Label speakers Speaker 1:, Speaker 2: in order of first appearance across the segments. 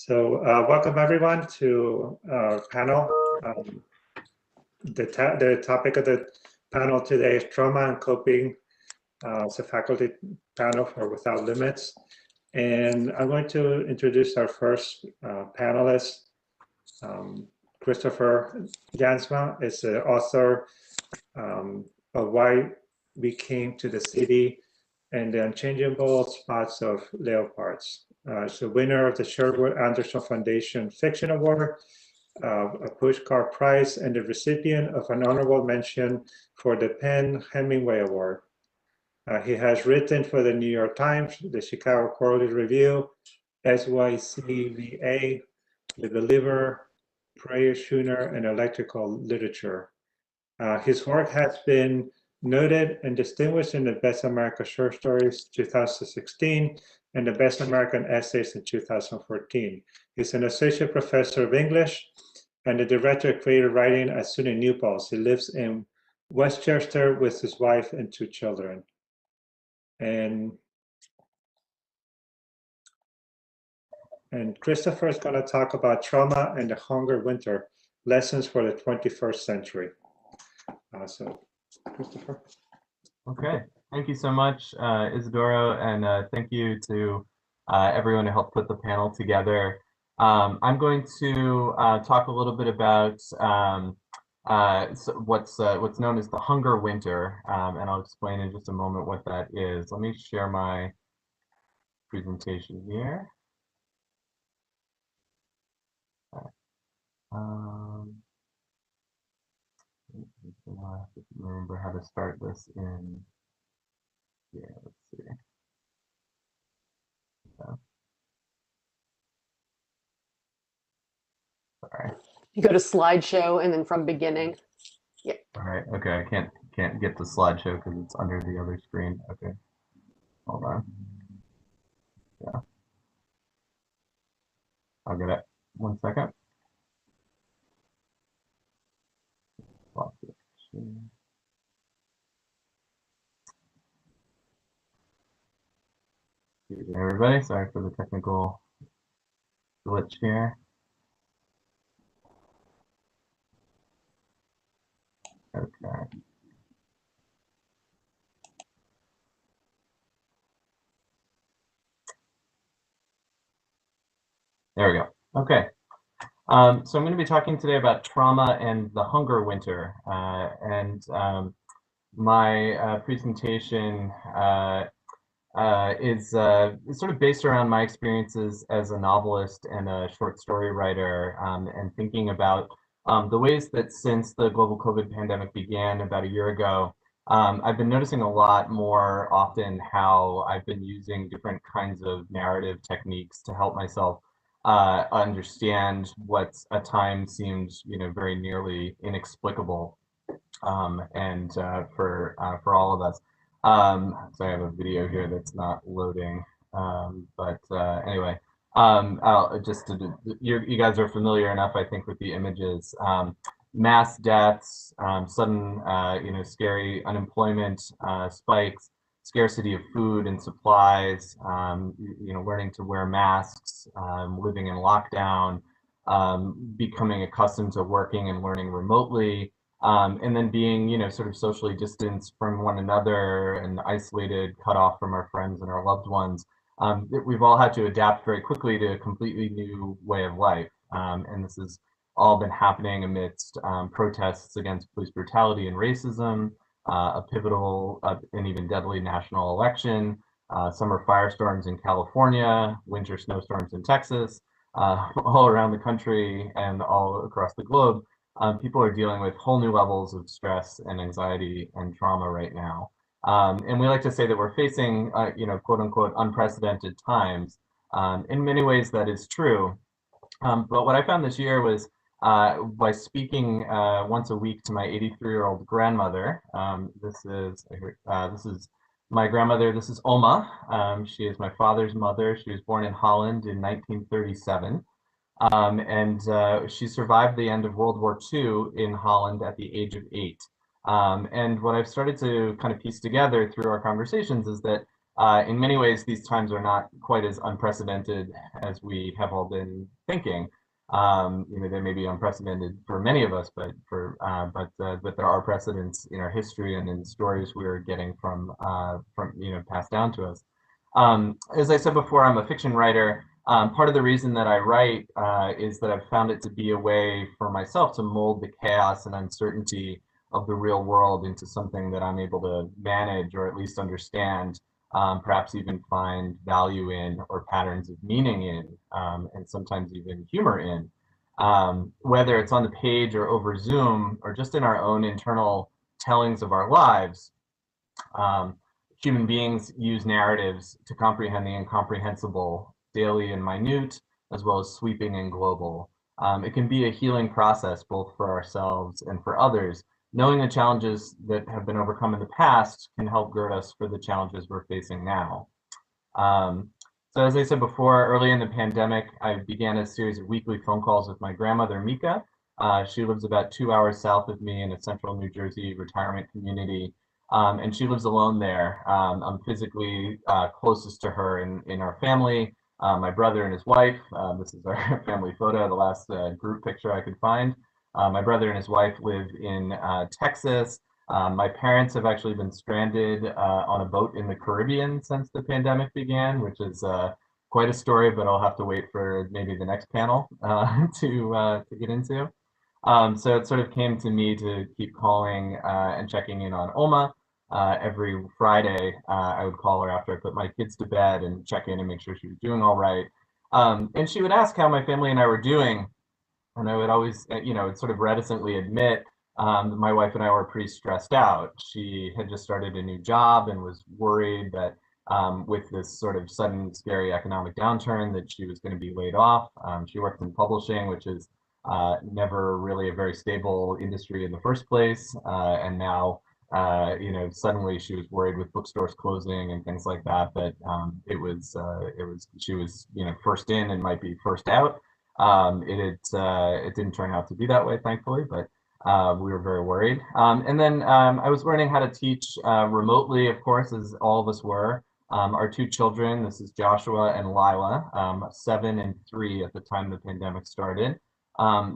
Speaker 1: Welcome everyone to our panel. The topic of the panel today is trauma and coping. It's a faculty panel for Without Limits. And I'm going to introduce our first panelist. Christopher Jansma is the author of Why We Came to the City and the Unchangeable Spots of Leopards. It's the winner of the Sherwood Anderson Foundation Fiction Award, a Pushcart Prize, and the recipient of an honorable mention for the PEN Hemingway Award. He has written for the New York Times, the Chicago Quarterly Review, SYCVA, The Believer, Prayer Schooner, and Electrical Literature. His work has been noted and distinguished in the Best American Short Stories 2016 and the Best American Essays in 2014. He's an associate professor of English and the director of creative writing at SUNY New Paltz. He lives in Westchester with his wife and 2 children. And Christopher is going to talk about trauma and the hunger winter, lessons for the 21st century. So, Christopher.
Speaker 2: Okay, thank you so much, Isidoro, and thank you to everyone who helped put the panel together. I'm going to talk a little bit about what's known as the hunger winter, and I'll explain in just a moment what that is. Let me share my presentation here. I have to remember how to start this in. Yeah, let's see. Sorry.
Speaker 3: You go to slideshow and then from beginning. Yeah.
Speaker 2: All right. Okay. I can't get the slideshow because it's under the other screen. Okay. Hold on. Yeah. I'll get it. 1 second. Everybody, sorry for the technical glitch here. Okay. There we go. Okay. So I'm going to be talking today about trauma and the hunger winter. My presentation is sort of based around my experiences as a novelist and a short story writer, and thinking about the ways that since the global COVID pandemic began about a year ago, I've been noticing a lot more often how I've been using different kinds of narrative techniques to help myself understand what at times seemed, very nearly inexplicable, and for all of us. So I have a video here that's not loading, but anyway, you guys are familiar enough, I think, with the images. Mass deaths, sudden, scary unemployment spikes, scarcity of food and supplies, learning to wear masks, living in lockdown, becoming accustomed to working and learning remotely, and then being, sort of socially distanced from one another and isolated, cut off from our friends and our loved ones. We've all had to adapt very quickly to a completely new way of life. And this has all been happening amidst protests against police brutality and racism, a pivotal and even deadly national election, summer firestorms in California, winter snowstorms in Texas, all around the country and all across the globe. People are dealing with whole new levels of stress and anxiety and trauma right now. And we like to say that we're facing, quote unquote, unprecedented times. In many ways, that is true. But what I found this year was by speaking once a week to my 83-year-old grandmother. This is my grandmother. This is Oma. She is my father's mother. She was born in Holland in 1937. And she survived the end of World War II in Holland at the age of 8. And what I've started to kind of piece together through our conversations is that in many ways, these times are not quite as unprecedented as we have all been thinking. They may be unprecedented for many of us, but there are precedents in our history and in stories we're getting from passed down to us. As I said before, I'm a fiction writer. Part of the reason that I write is that I've found it to be a way for myself to mold the chaos and uncertainty of the real world into something that I'm able to manage or at least understand, perhaps even find value in or patterns of meaning in, and sometimes even humor in. Whether it's on the page or over Zoom or just in our own internal tellings of our lives, human beings use narratives to comprehend the incomprehensible, daily and minute, as well as sweeping and global. It can be a healing process both for ourselves and for others. Knowing the challenges that have been overcome in the past can help gird us for the challenges we're facing now. So as I said before, early in the pandemic, I began a series of weekly phone calls with my grandmother, Mika. She lives about 2 hours south of me in a central New Jersey retirement community. And she lives alone there. I'm physically closest to her in our family, my brother and his wife. This is our family photo, the last group picture I could find. My brother and his wife live in Texas. My parents have actually been stranded on a boat in the Caribbean since the pandemic began, which is quite a story, but I'll have to wait for maybe the next panel to get into. So it sort of came to me to keep calling and checking in on Oma. Every Friday, I would call her after I put my kids to bed and check in and make sure she was doing all right. And she would ask how my family and I were doing. And I would always, sort of reticently admit my wife and I were pretty stressed out. She had just started a new job and was worried that with this sort of sudden, scary economic downturn that she was going to be laid off. She worked in publishing, which is never really a very stable industry in the first place. And now, suddenly she was worried with bookstores closing and things like that, she was, first in and might be first out. It didn't turn out to be that way, thankfully, but we were very worried. And then I was learning how to teach remotely, of course, as all of us were. Our two children, this is Joshua and Lila, 7 and 3 at the time the pandemic started.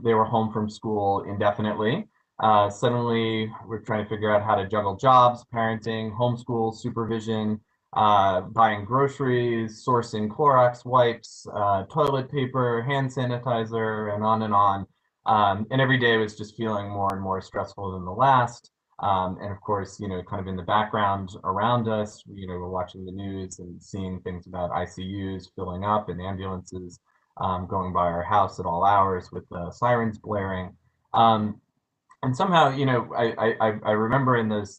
Speaker 2: They were home from school indefinitely. Suddenly, we're trying to figure out how to juggle jobs, parenting, homeschool, supervision, buying groceries, sourcing Clorox wipes, toilet paper, hand sanitizer, and on and on. And every day was just feeling more and more stressful than the last. And of course, kind of in the background around us, we're watching the news and seeing things about ICUs filling up and ambulances going by our house at all hours with sirens blaring. And somehow, I remember in those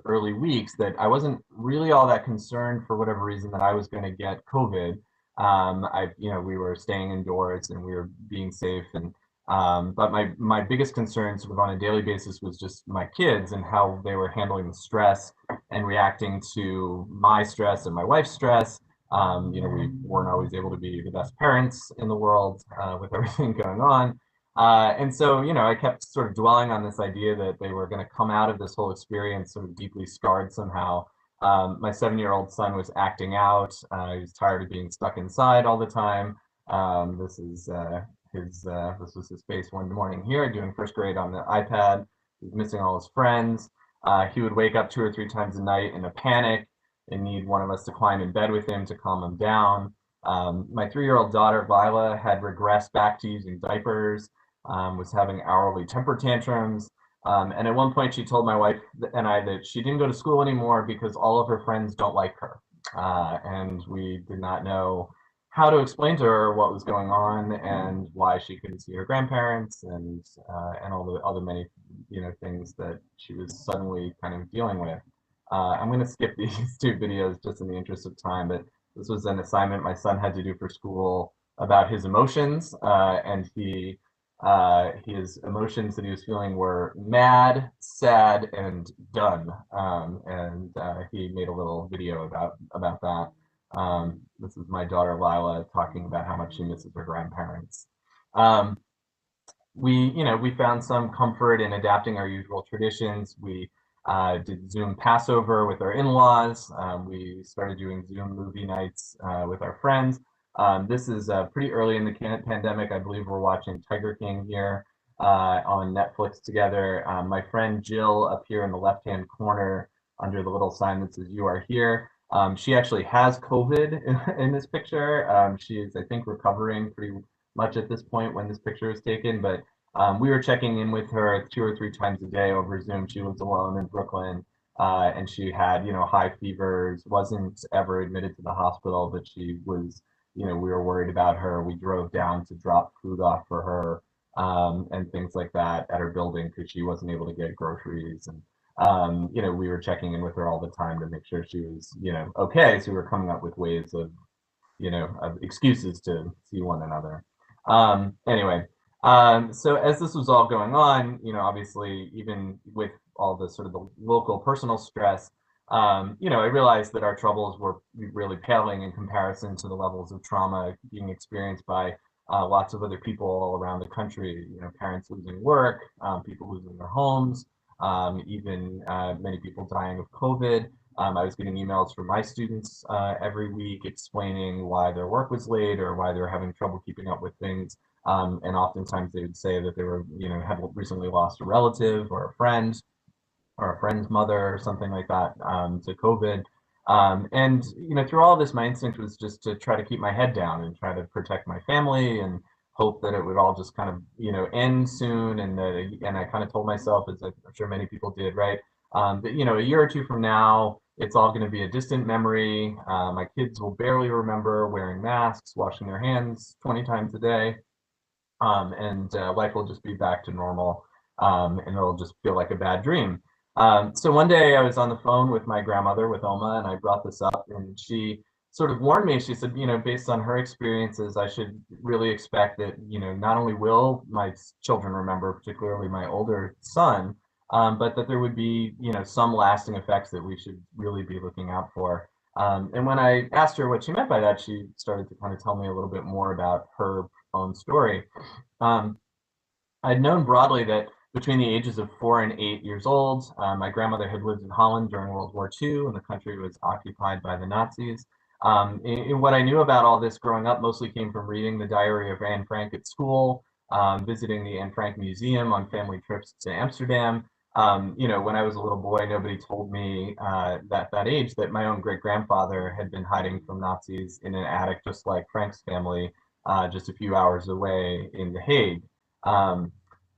Speaker 2: early weeks that I wasn't really all that concerned for whatever reason that I was going to get COVID. We were staying indoors and we were being safe, and but my biggest concerns on a daily basis was just my kids and how they were handling the stress and reacting to my stress and my wife's stress. We weren't always able to be the best parents in the world with everything going on. And so, I kept sort of dwelling on this idea that they were going to come out of this whole experience sort of deeply scarred somehow. My 7-year-old son was acting out. He was tired of being stuck inside all the time. This was his face one morning here doing first grade on the iPad. He was missing all his friends. He would wake up 2 or 3 times a night in a panic and need one of us to climb in bed with him to calm him down. My 3-year-old daughter, Lila, had regressed back to using diapers, was having hourly temper tantrums. And at one point she told my wife and I that she didn't go to school anymore because all of her friends don't like her. And we did not know how to explain to her what was going on and why she couldn't see her grandparents and all the other many things that she was suddenly kind of dealing with. I'm going to skip these 2 videos just in the interest of time, but this was an assignment my son had to do for school about his emotions, and his emotions that he was feeling were mad, sad, and done. And he made a little video about that. This is my daughter Lila talking about how much she misses her grandparents. We found some comfort in adapting our usual traditions. We did Zoom Passover with our in-laws. We started doing Zoom movie nights with our friends. This is pretty early in the pandemic. I believe we're watching Tiger King here on Netflix together. My friend Jill up here in the left-hand corner under the little sign that says "You are here." She actually has COVID in this picture. She is, I think, recovering pretty much at this point when this picture was taken, but we were checking in with her 2 or 3 times a day over Zoom. She lives alone in Brooklyn, and she had, high fevers, wasn't ever admitted to the hospital, but she was, we were worried about her. We drove down to drop food off for her and things like that at her building because she wasn't able to get groceries. And, we were checking in with her all the time to make sure she was, okay. So we were coming up with ways of, of excuses to see one another. Anyway, so as this was all going on, obviously, even with all the sort of the local personal stress, I realized that our troubles were really paling in comparison to the levels of trauma being experienced by lots of other people all around the country. Parents losing work, people losing their homes, even many people dying of COVID. I was getting emails from my students every week explaining why their work was late or why they were having trouble keeping up with things. And oftentimes they would say that they were, had recently lost a relative or a friend or a friend's mother or something like that to COVID. And, through all this, my instinct was just to try to keep my head down and try to protect my family and hope that it would all just kind of, end soon. And I kind of told myself, as I'm sure many people did, right? That, a year or two from now, it's all going to be a distant memory. My kids will barely remember wearing masks, washing their hands 20 times a day. And life will just be back to normal, and it'll just feel like a bad dream. So one day I was on the phone with my grandmother, with Oma, and I brought this up, and she sort of warned me. She said, based on her experiences, I should really expect that, not only will my children remember, particularly my older son, but that there would be, some lasting effects that we should really be looking out for. And when I asked her what she meant by that, she started to kind of tell me a little bit more about her own story. I'd known broadly that between the ages of 4 and 8 years old, my grandmother had lived in Holland during World War II, and the country was occupied by the Nazis. What I knew about all this growing up mostly came from reading the diary of Anne Frank at school, visiting the Anne Frank Museum on family trips to Amsterdam. When I was a little boy, nobody told me that age that my own great-grandfather had been hiding from Nazis in an attic just like Frank's family, just a few hours away in The Hague.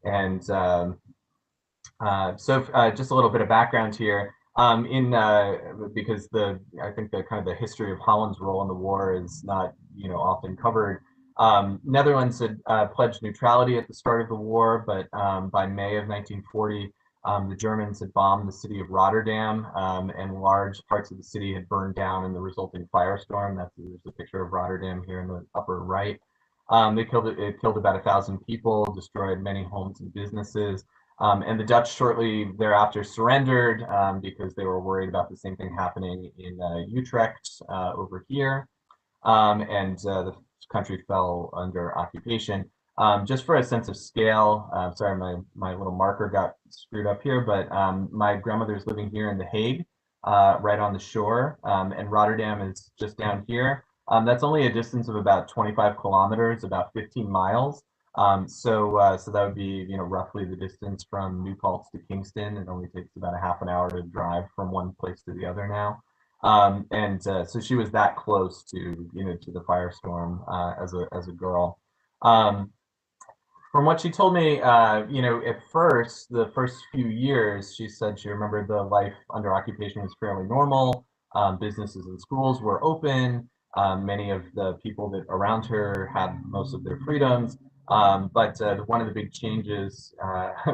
Speaker 2: And so just a little bit of background here. Because I think the kind of the history of Holland's role in the war is not often covered. Netherlands had pledged neutrality at the start of the war, but by May of 1940, the Germans had bombed the city of Rotterdam, and large parts of the city had burned down in the resulting firestorm. There's a picture of Rotterdam here in the upper right. It killed about 1,000 people, destroyed many homes and businesses. And the Dutch shortly thereafter surrendered because they were worried about the same thing happening in Utrecht over here. And the country fell under occupation. Just for a sense of scale, sorry, my little marker got screwed up here, but my grandmother's living here in The Hague, right on the shore, and Rotterdam is just down here. That's only a distance of about 25 kilometers, about 15 miles. So that would be, roughly the distance from New Paltz to Kingston. It only takes about a half an hour to drive from one place to the other now. So she was that close to, to the firestorm as a girl. From what she told me, at first, the first few years, she said she remembered the life under occupation was fairly normal. Businesses and schools were open. Many of the people that around her had most of their freedoms. But one of the big changes,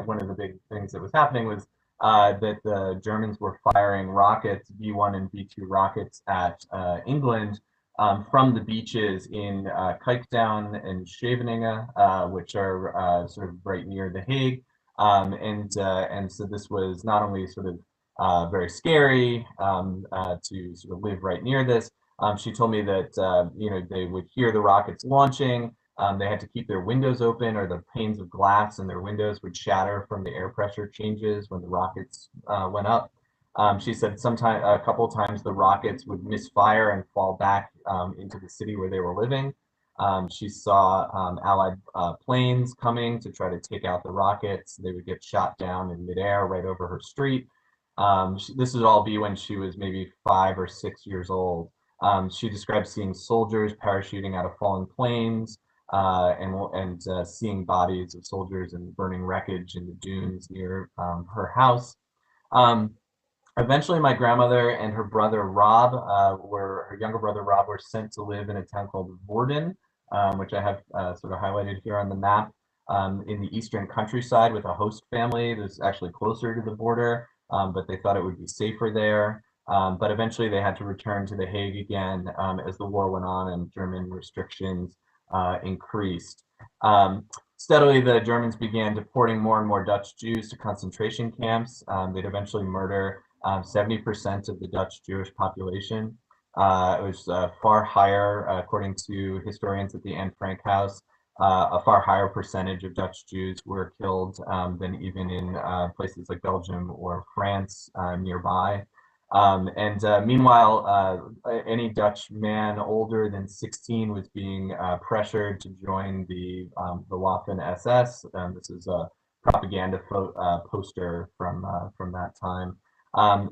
Speaker 2: one of the big things that was happening was that the Germans were firing rockets, V1 and V2 rockets at England from the beaches in Kijkdown and Scheveningen, which are sort of right near The Hague. And so this was not only sort of very scary to sort of live right near this. She told me that they would hear the rockets launching. They had to keep their windows open, or the panes of glass in their windows would shatter from the air pressure changes when the rockets went up. She said a couple of times the rockets would misfire and fall back into the city where they were living. She saw Allied planes coming to try to take out the rockets. They would get shot down in midair right over her street. This would all be when she was maybe 5 or 6 years old. She described seeing soldiers parachuting out of fallen planes and seeing bodies of soldiers and burning wreckage in the dunes near her house. Eventually, my grandmother and her brother Rob, her younger brother Rob, were sent to live in a town called Worden, which I have sort of highlighted here on the map, in the eastern countryside with a host family that's actually closer to the border, but they thought it would be safer there. But eventually they had to return to The Hague again as the war went on and German restrictions increased. Steadily, the Germans began deporting more and more Dutch Jews to concentration camps. They'd eventually murder 70% of the Dutch Jewish population. It was far higher, according to historians at the Anne Frank House, a far higher percentage of Dutch Jews were killed than even in places like Belgium or France nearby. Meanwhile, any Dutch man older than 16 was being pressured to join the Waffen SS. This is a propaganda poster from that time,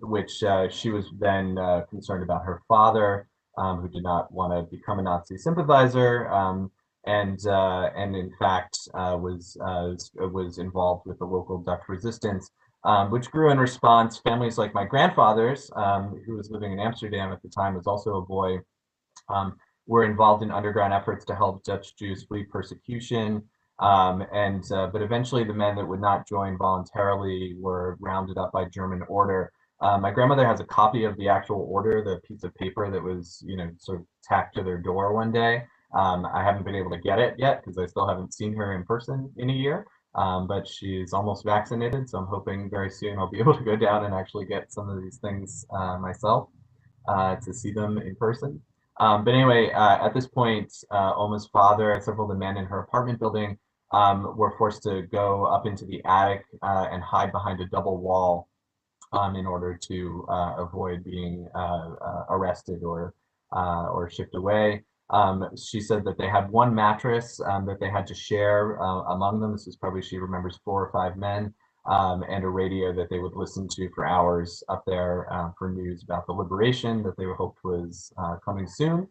Speaker 2: which she was then concerned about her father, who did not want to become a Nazi sympathizer, and in fact was involved with the local Dutch resistance. Which grew in response. Families like my grandfather's, who was living in Amsterdam at the time, was also a boy, were involved in underground efforts to help Dutch Jews flee persecution. But eventually the men that would not join voluntarily were rounded up by German order. My grandmother has a copy of the actual order, the piece of paper that was, sort of tacked to their door one day. I haven't been able to get it yet because I still haven't seen her in person in a year. But she's almost vaccinated, so I'm hoping very soon I'll be able to go down and actually get some of these things myself to see them in person. But anyway, at this point, Oma's father and several of the men in her apartment building were forced to go up into the attic and hide behind a double wall in order to avoid being arrested or shipped away. She said that they had one mattress that they had to share among them. This is probably, she remembers, 4 or 5 men, and a radio that they would listen to for hours up there for news about the liberation that they hoped was coming soon.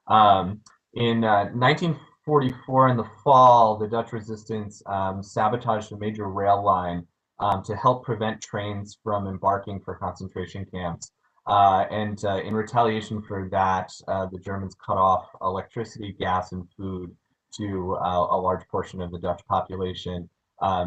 Speaker 2: In 1944, in the fall, the Dutch resistance sabotaged a major rail line to help prevent trains from embarking for concentration camps. In retaliation for that, the Germans cut off electricity, gas, and food to a large portion of the Dutch population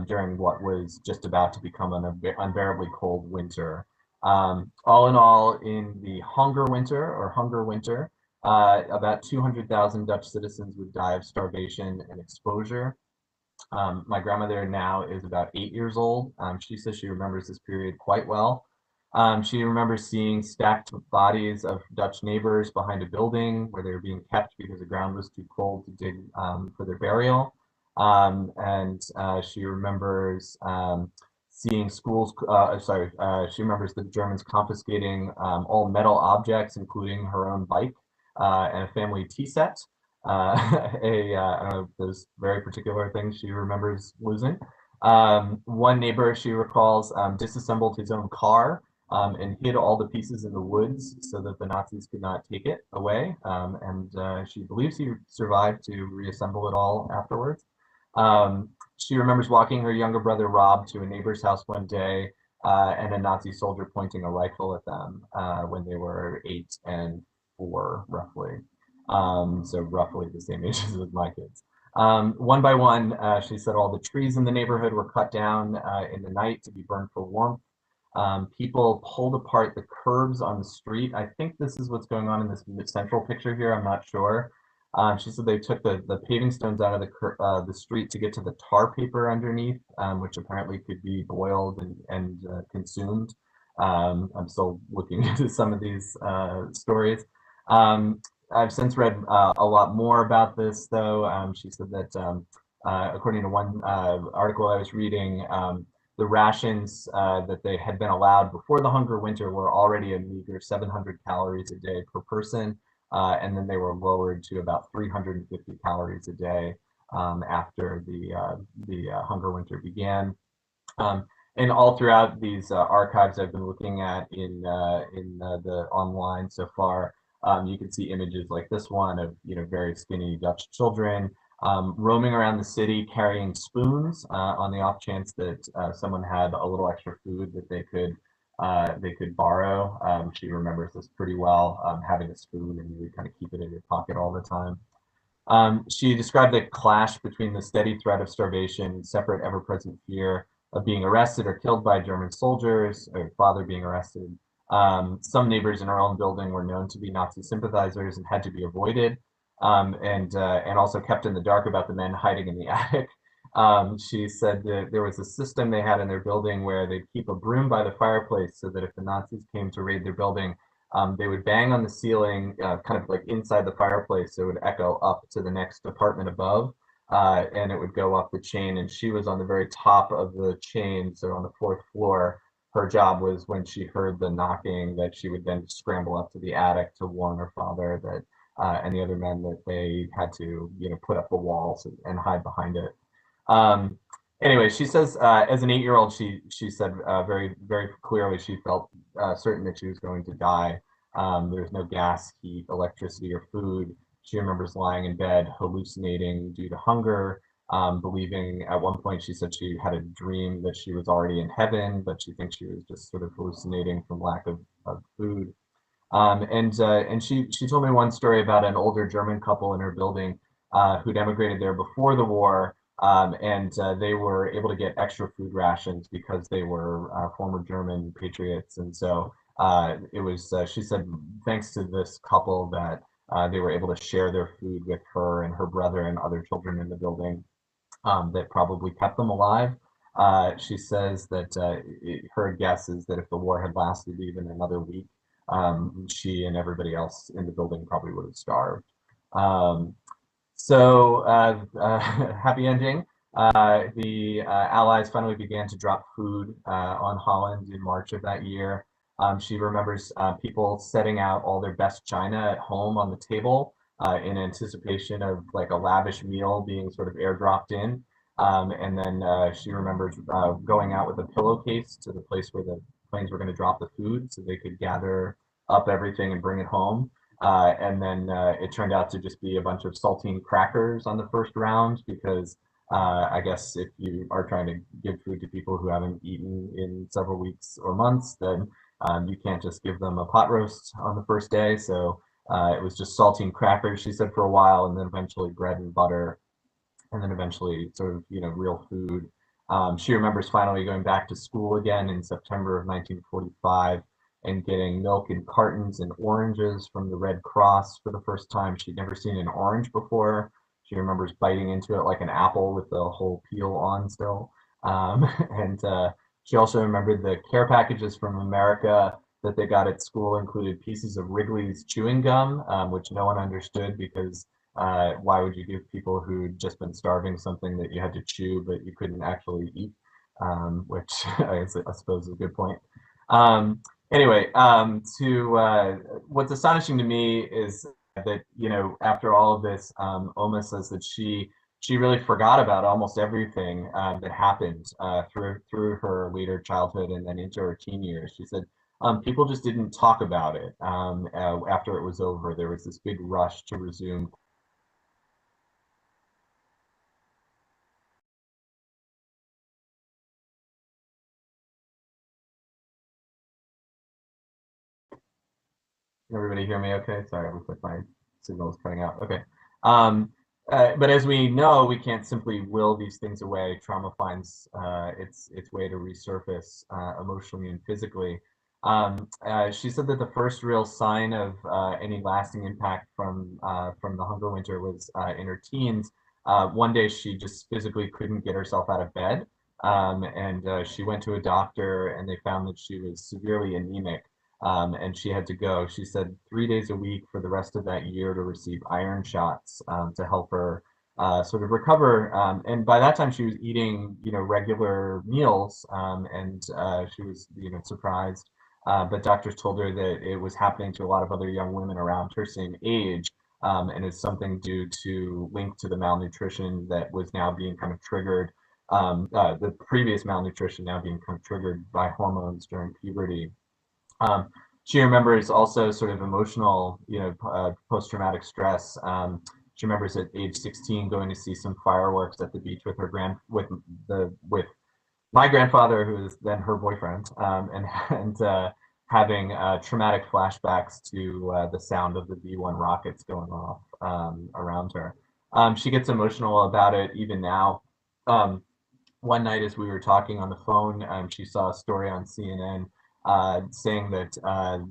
Speaker 2: during what was just about to become an unbearably cold winter. All in all, in the hunger winter, about 200,000 Dutch citizens would die of starvation and exposure. My grandmother now is about 8 years old. She says she remembers this period quite well. She remembers seeing stacked bodies of Dutch neighbors behind a building where they were being kept because the ground was too cold to dig for their burial. She remembers seeing schools, she remembers the Germans confiscating all metal objects, including her own bike and a family tea set. I don't know, those very particular things she remembers losing. One neighbor, she recalls, disassembled his own car and hid all the pieces in the woods so that the Nazis could not take it away. She believes he survived to reassemble it all afterwards. She remembers walking her younger brother Rob to a neighbor's house one day and a Nazi soldier pointing a rifle at them when they were 8 and 4, roughly. So roughly the same ages as my kids. One by one, she said all the trees in the neighborhood were cut down in the night to be burned for warmth. People pulled apart the curbs on the street. I think this is what's going on in this central picture here. I'm not sure. She said they took the paving stones out of the street to get to the tar paper underneath, which apparently could be boiled and consumed. I'm still looking into some of these stories. I've since read a lot more about this, though. She said that according to one article I was reading, the rations that they had been allowed before the hunger winter were already a meager 700 calories a day per person, and then they were lowered to about 350 calories a day after the hunger winter began. Um, and all throughout these archives I've been looking at in the online so far, you can see images like this one of very skinny Dutch children roaming around the city carrying spoons on the off chance that someone had a little extra food that they could borrow. She remembers this pretty well, having a spoon and you would kind of keep it in your pocket all the time. She described the clash between the steady threat of starvation, separate ever-present fear of being arrested or killed by German soldiers, or father being arrested. Some neighbors in her own building were known to be Nazi sympathizers and had to be avoided, and also kept in the dark about the men hiding in the attic. She said that there was a system they had in their building where they'd keep a broom by the fireplace so that if the Nazis came to raid their building, they would bang on the ceiling, kind of like inside the fireplace, so it would echo up to the next apartment above, and it would go up the chain. And she was on the very top of the chain, so on the fourth floor. Her job was when she heard the knocking that she would then scramble up to the attic to warn her father that and the other men that they had to, put up the walls and hide behind it. Um, anyway, she says as an 8-year-old, she said very very clearly she felt certain that she was going to die. There was no gas, heat, electricity, or food. She remembers lying in bed, hallucinating due to hunger, believing at one point she said she had a dream that she was already in heaven, but she thinks she was just sort of hallucinating from lack of food. And she told me one story about an older German couple in her building who'd emigrated there before the war, and they were able to get extra food rations because they were former German patriots. And so it was, she said, thanks to this couple that they were able to share their food with her and her brother and other children in the building that probably kept them alive. She says that her guess is that if the war had lasted even another week, she and everybody else in the building probably would have starved. Happy ending. The Allies finally began to drop food on Holland in March of that year. She remembers people setting out all their best china at home on the table in anticipation of like a lavish meal being sort of airdropped in. And then she remembers going out with a pillowcase to the place where the planes were going to drop the food so they could gather up everything and bring it home. And then it turned out to just be a bunch of saltine crackers on the first round because I guess if you are trying to give food to people who haven't eaten in several weeks or months, then you can't just give them a pot roast on the first day. So it was just saltine crackers, she said, for a while, and then eventually bread and butter, and then eventually sort of, real food. She remembers finally going back to school again in September of 1945 and getting milk in cartons and oranges from the Red Cross for the first time. She'd never seen an orange before. She remembers biting into it like an apple with the whole peel on still. And she also remembered the care packages from America that they got at school included pieces of Wrigley's chewing gum, which no one understood because why would you give people who'd just been starving something that you had to chew but you couldn't actually eat? Which I suppose is a good point. Anyway, what's astonishing to me is that after all of this, Oma says that she really forgot about almost everything that happened through her later childhood and then into her teen years. She said people just didn't talk about it after it was over. There was this big rush to resume. Can everybody hear me okay? Sorry, it looks like my signal is cutting out. Okay. But as we know, we can't simply will these things away. Trauma finds its way to resurface emotionally and physically. She said that the first real sign of any lasting impact from the hunger winter was in her teens. One day she just physically couldn't get herself out of bed, and she went to a doctor, and they found that she was severely anemic. and she had to go. She said 3 days a week for the rest of that year to receive iron shots to help her sort of recover. And by that time, she was eating, regular meals, and she was, surprised. But doctors told her that it was happening to a lot of other young women around her same age, and it's something due to linked to the malnutrition that was now being kind of triggered. The previous malnutrition now being kind of triggered by hormones during puberty. Um, she remembers also sort of emotional, post-traumatic stress. She remembers at age 16 going to see some fireworks at the beach with her with my grandfather, who was then her boyfriend, and having traumatic flashbacks to the sound of the B-1 rockets going off around her. She gets emotional about it even now. One night as we were talking on the phone, she saw a story on CNN saying that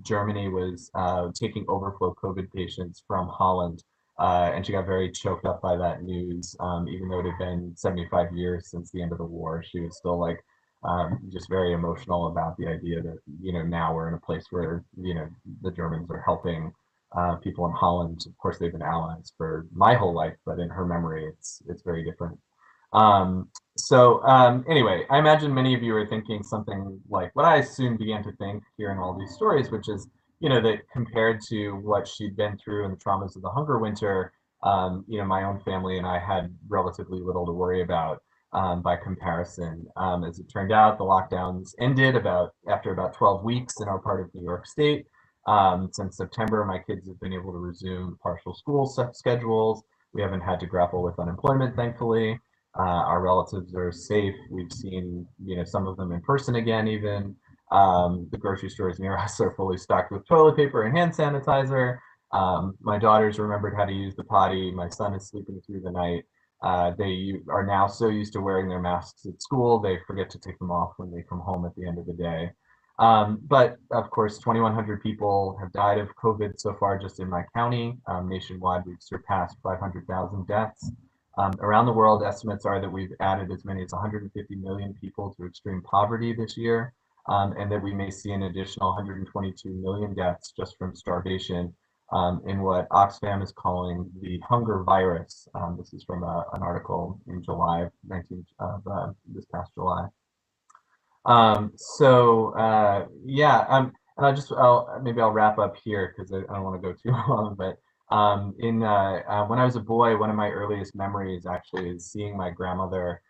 Speaker 2: Germany was taking overflow COVID patients from Holland. And she got very choked up by that news. Even though it had been 75 years since the end of the war, she was still like just very emotional about the idea that, now we're in a place where, the Germans are helping people in Holland. Of course, they've been allies for my whole life, but in her memory, it's very different. Anyway, I imagine many of you are thinking something like what I soon began to think hearing all these stories, which is, that compared to what she'd been through and the traumas of the hunger winter, my own family and I had relatively little to worry about by comparison. As it turned out, the lockdowns ended after about 12 weeks in our part of New York State. Since September, my kids have been able to resume partial school schedules. We haven't had to grapple with unemployment, thankfully. Our relatives are safe. We've seen, some of them in person again, even. The grocery stores near us are fully stocked with toilet paper and hand sanitizer. My daughters remembered how to use the potty. My son is sleeping through the night. They are now so used to wearing their masks at school, they forget to take them off when they come home at the end of the day. But of course, 2,100 people have died of COVID so far just in my county. Nationwide, we've surpassed 500,000 deaths. Around the world, estimates are that we've added as many as 150 million people to extreme poverty this year, and that we may see an additional 122 million deaths just from starvation in what Oxfam is calling the hunger virus. This is from an article in July of this past July. And maybe I'll wrap up here because I don't want to go too long, but when I was a boy, one of my earliest memories actually is seeing my grandmother,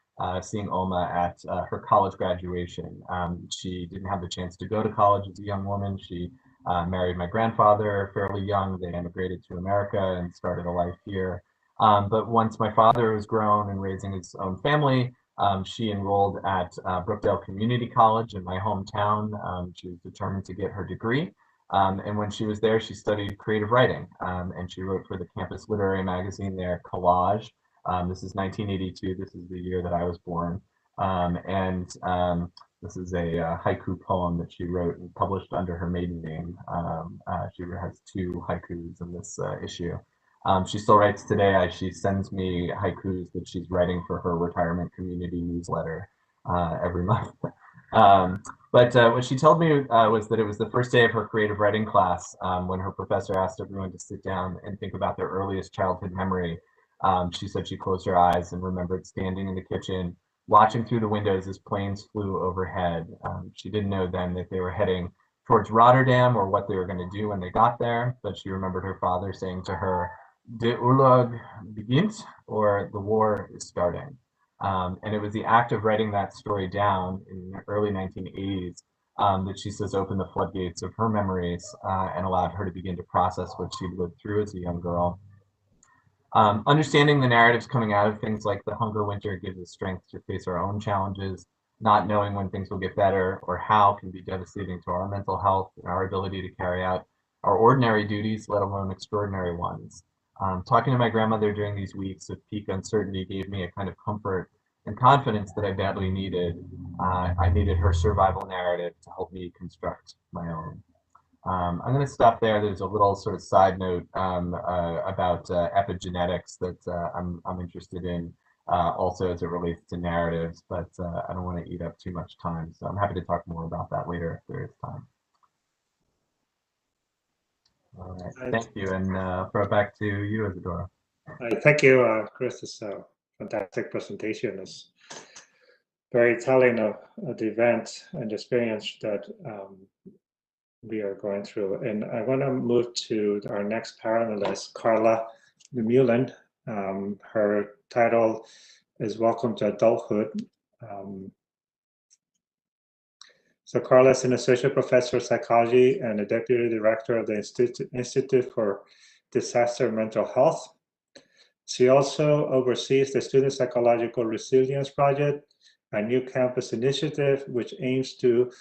Speaker 2: seeing Oma at her college graduation. She didn't have the chance to go to college as a young woman. She married my grandfather fairly young. They emigrated to America and started a life here. But once my father was grown and raising his own family, she enrolled at Brookdale Community College in my hometown. She was determined to get her degree. And when she was there, she studied creative writing, and she wrote for the campus literary magazine there, Collage. This is 1982. This is the year that I was born. This is a haiku poem that she wrote and published under her maiden name. She has 2 haikus in this issue. She still writes today. She sends me haikus that she's writing for her retirement community newsletter every month. But what she told me was that it was the first day of her creative writing class when her professor asked everyone to sit down and think about their earliest childhood memory. She said she closed her eyes and remembered standing in the kitchen, watching through the windows as planes flew overhead. She didn't know then that they were heading towards Rotterdam or what they were going to do when they got there, but she remembered her father saying to her, "De oorlog begint," or "the war is starting." And it was the act of writing that story down in the early 1980s that she says opened the floodgates of her memories and allowed her to begin to process what she'd lived through as a young girl. Understanding the narratives coming out of things like the hunger winter gives us strength to face our own challenges. Not knowing when things will get better or how can be devastating to our mental health and our ability to carry out our ordinary duties, let alone extraordinary ones. Talking to my grandmother during these weeks of peak uncertainty gave me a kind of comfort and confidence that I badly needed. I needed her survival narrative to help me construct my own. I'm going to stop there. There's a little sort of side note about epigenetics that I'm interested in also as it relates to narratives, but I don't want to eat up too much time. So I'm happy to talk more about that later if there is time. All right, thank you, and throw it back to you, Isadora.
Speaker 1: Thank you, Chris. It's a fantastic presentation. It's very telling of the event and experience that we are going through. And I want to move to our next panelist, Carla Mullen. Her title is Welcome to Adulthood. So Carla is an associate professor of psychology and a deputy director of the Institute for Disaster Mental Health. She also oversees the Student Psychological Resilience Project, a new campus initiative which aims to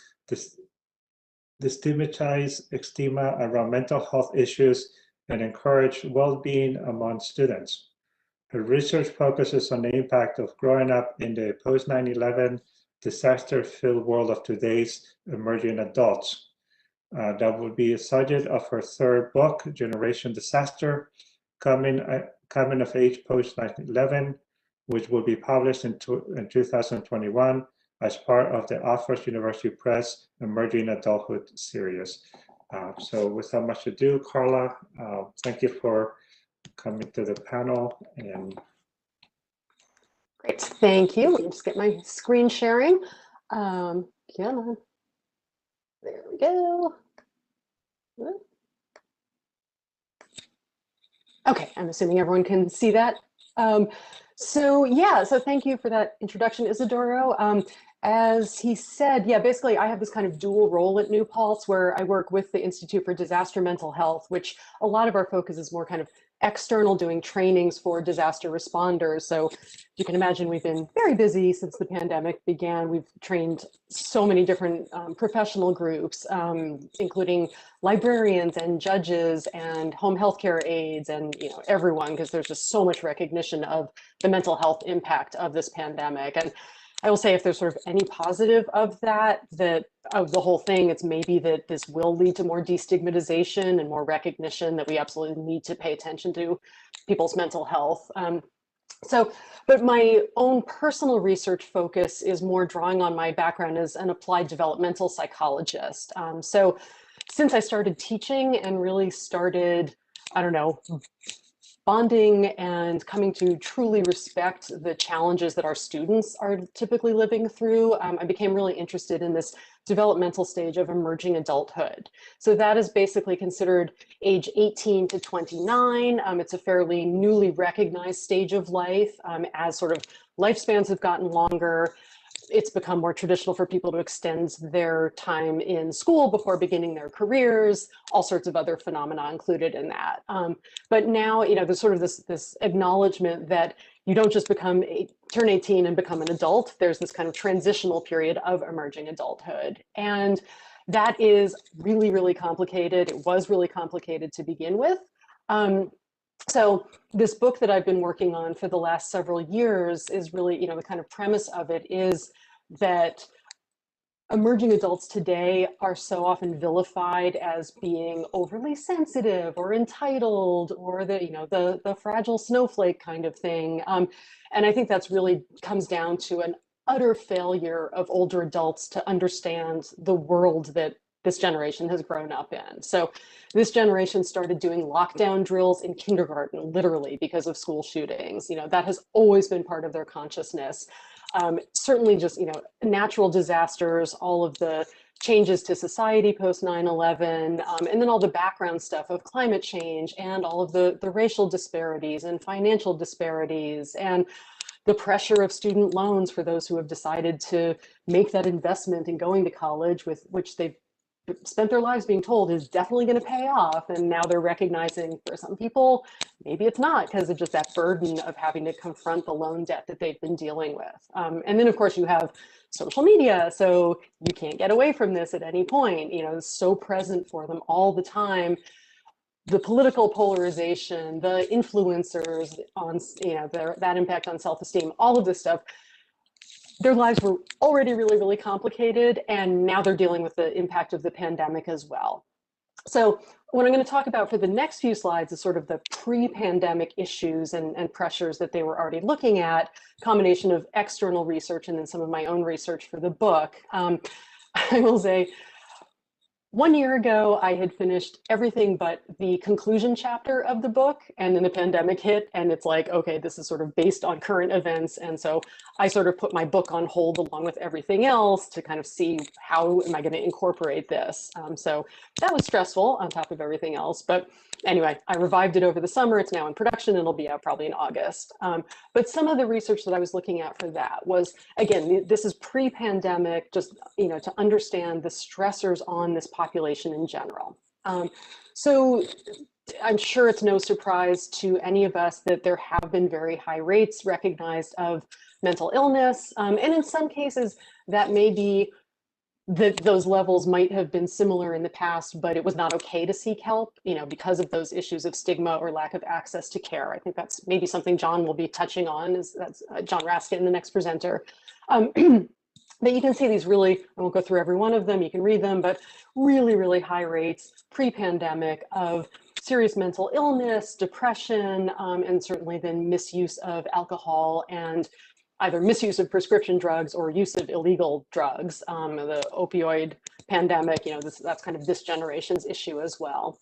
Speaker 1: destigmatize stigma around mental health issues and encourage well-being among students. Her research focuses on the impact of growing up in the post-9/11 disaster-filled world of today's emerging adults. That would be a subject of her third book, Generation Disaster, Coming of Age Post 9/11, which will be published in 2021 as part of the Oxford University Press Emerging Adulthood series. So without much ado, Carla, thank you for coming to the panel. And
Speaker 3: Great, thank you. Let me just get my screen sharing. Come on. There we go. Okay, I'm assuming everyone can see that. So thank you for that introduction, Isidoro. As he said, yeah, basically I have this kind of dual role at New Paltz where I work with the Institute for Disaster Mental Health, which a lot of our focus is more kind of external, doing trainings for disaster responders. So you can imagine we've been very busy since the pandemic began. We've trained so many different professional groups, including librarians and judges and home healthcare aides and everyone, because there's just so much recognition of the mental health impact of this pandemic. And I will say, if there's sort of any positive of that of the whole thing, it's maybe that this will lead to more destigmatization and more recognition that we absolutely need to pay attention to people's mental health. But my own personal research focus is more drawing on my background as an applied developmental psychologist. So since I started teaching and really started, I don't know, bonding and coming to truly respect the challenges that our students are typically living through, I became really interested in this developmental stage of emerging adulthood. So that is basically considered age 18 to 29. It's a fairly newly recognized stage of life. As sort of lifespans have gotten longer, it's become more traditional for people to extend their time in school before beginning their careers, all sorts of other phenomena included in that. But now, there's sort of this acknowledgement that you don't just turn 18 and become an adult. There's this kind of transitional period of emerging adulthood. And that is really, really complicated. It was really complicated to begin with. So this book that I've been working on for the last several years is really, the kind of premise of it is that emerging adults today are so often vilified as being overly sensitive or entitled or the fragile snowflake kind of thing. And I think that's really comes down to an utter failure of older adults to understand the world that this generation has grown up in. So this generation started doing lockdown drills in kindergarten, literally because of school shootings. That has always been part of their consciousness. Certainly just, natural disasters, all of the changes to society post 9/11, and then all the background stuff of climate change and all of the racial disparities and financial disparities and the pressure of student loans for those who have decided to make that investment in going to college, with which they've spent their lives being told is definitely going to pay off. And now they're recognizing for some people, maybe it's not, because of just that burden of having to confront the loan debt that they've been dealing with. And then of course you have social media, so you can't get away from this at any point. It's so present for them all the time. The political polarization, the influencers on, that impact on self-esteem, all of this stuff. Their lives were already really, really complicated, and now they're dealing with the impact of the pandemic as well. So what I'm going to talk about for the next few slides is sort of the pre-pandemic issues and pressures that they were already looking at, combination of external research and then some of my own research for the book. I will say, 1 year ago, I had finished everything but the conclusion chapter of the book, and then the pandemic hit, and it's like, okay, this is sort of based on current events. And so I sort of put my book on hold along with everything else to kind of see how am I going to incorporate this. So that was stressful on top of everything else. But anyway, I revived it over the summer. It's now in production and it'll be out probably in August. But some of the research that I was looking at for that was, again, this is pre-pandemic, just, you know, to understand the stressors on this population in general. So I'm sure it's no surprise to any of us that there have been very high rates recognized of mental illness. And in some cases that may be that those levels might have been similar in the past, but it was not okay to seek help, you know, because of those issues of stigma or lack of access to care. I think that's maybe something John will be touching on, that's John Raskin, the next presenter. But you can see these really, I won't go through every one of them, you can read them, but really, really high rates pre-pandemic of serious mental illness, depression, and certainly then misuse of alcohol and either misuse of prescription drugs or use of illegal drugs. The opioid pandemic, you know, that's kind of this generation's issue as well.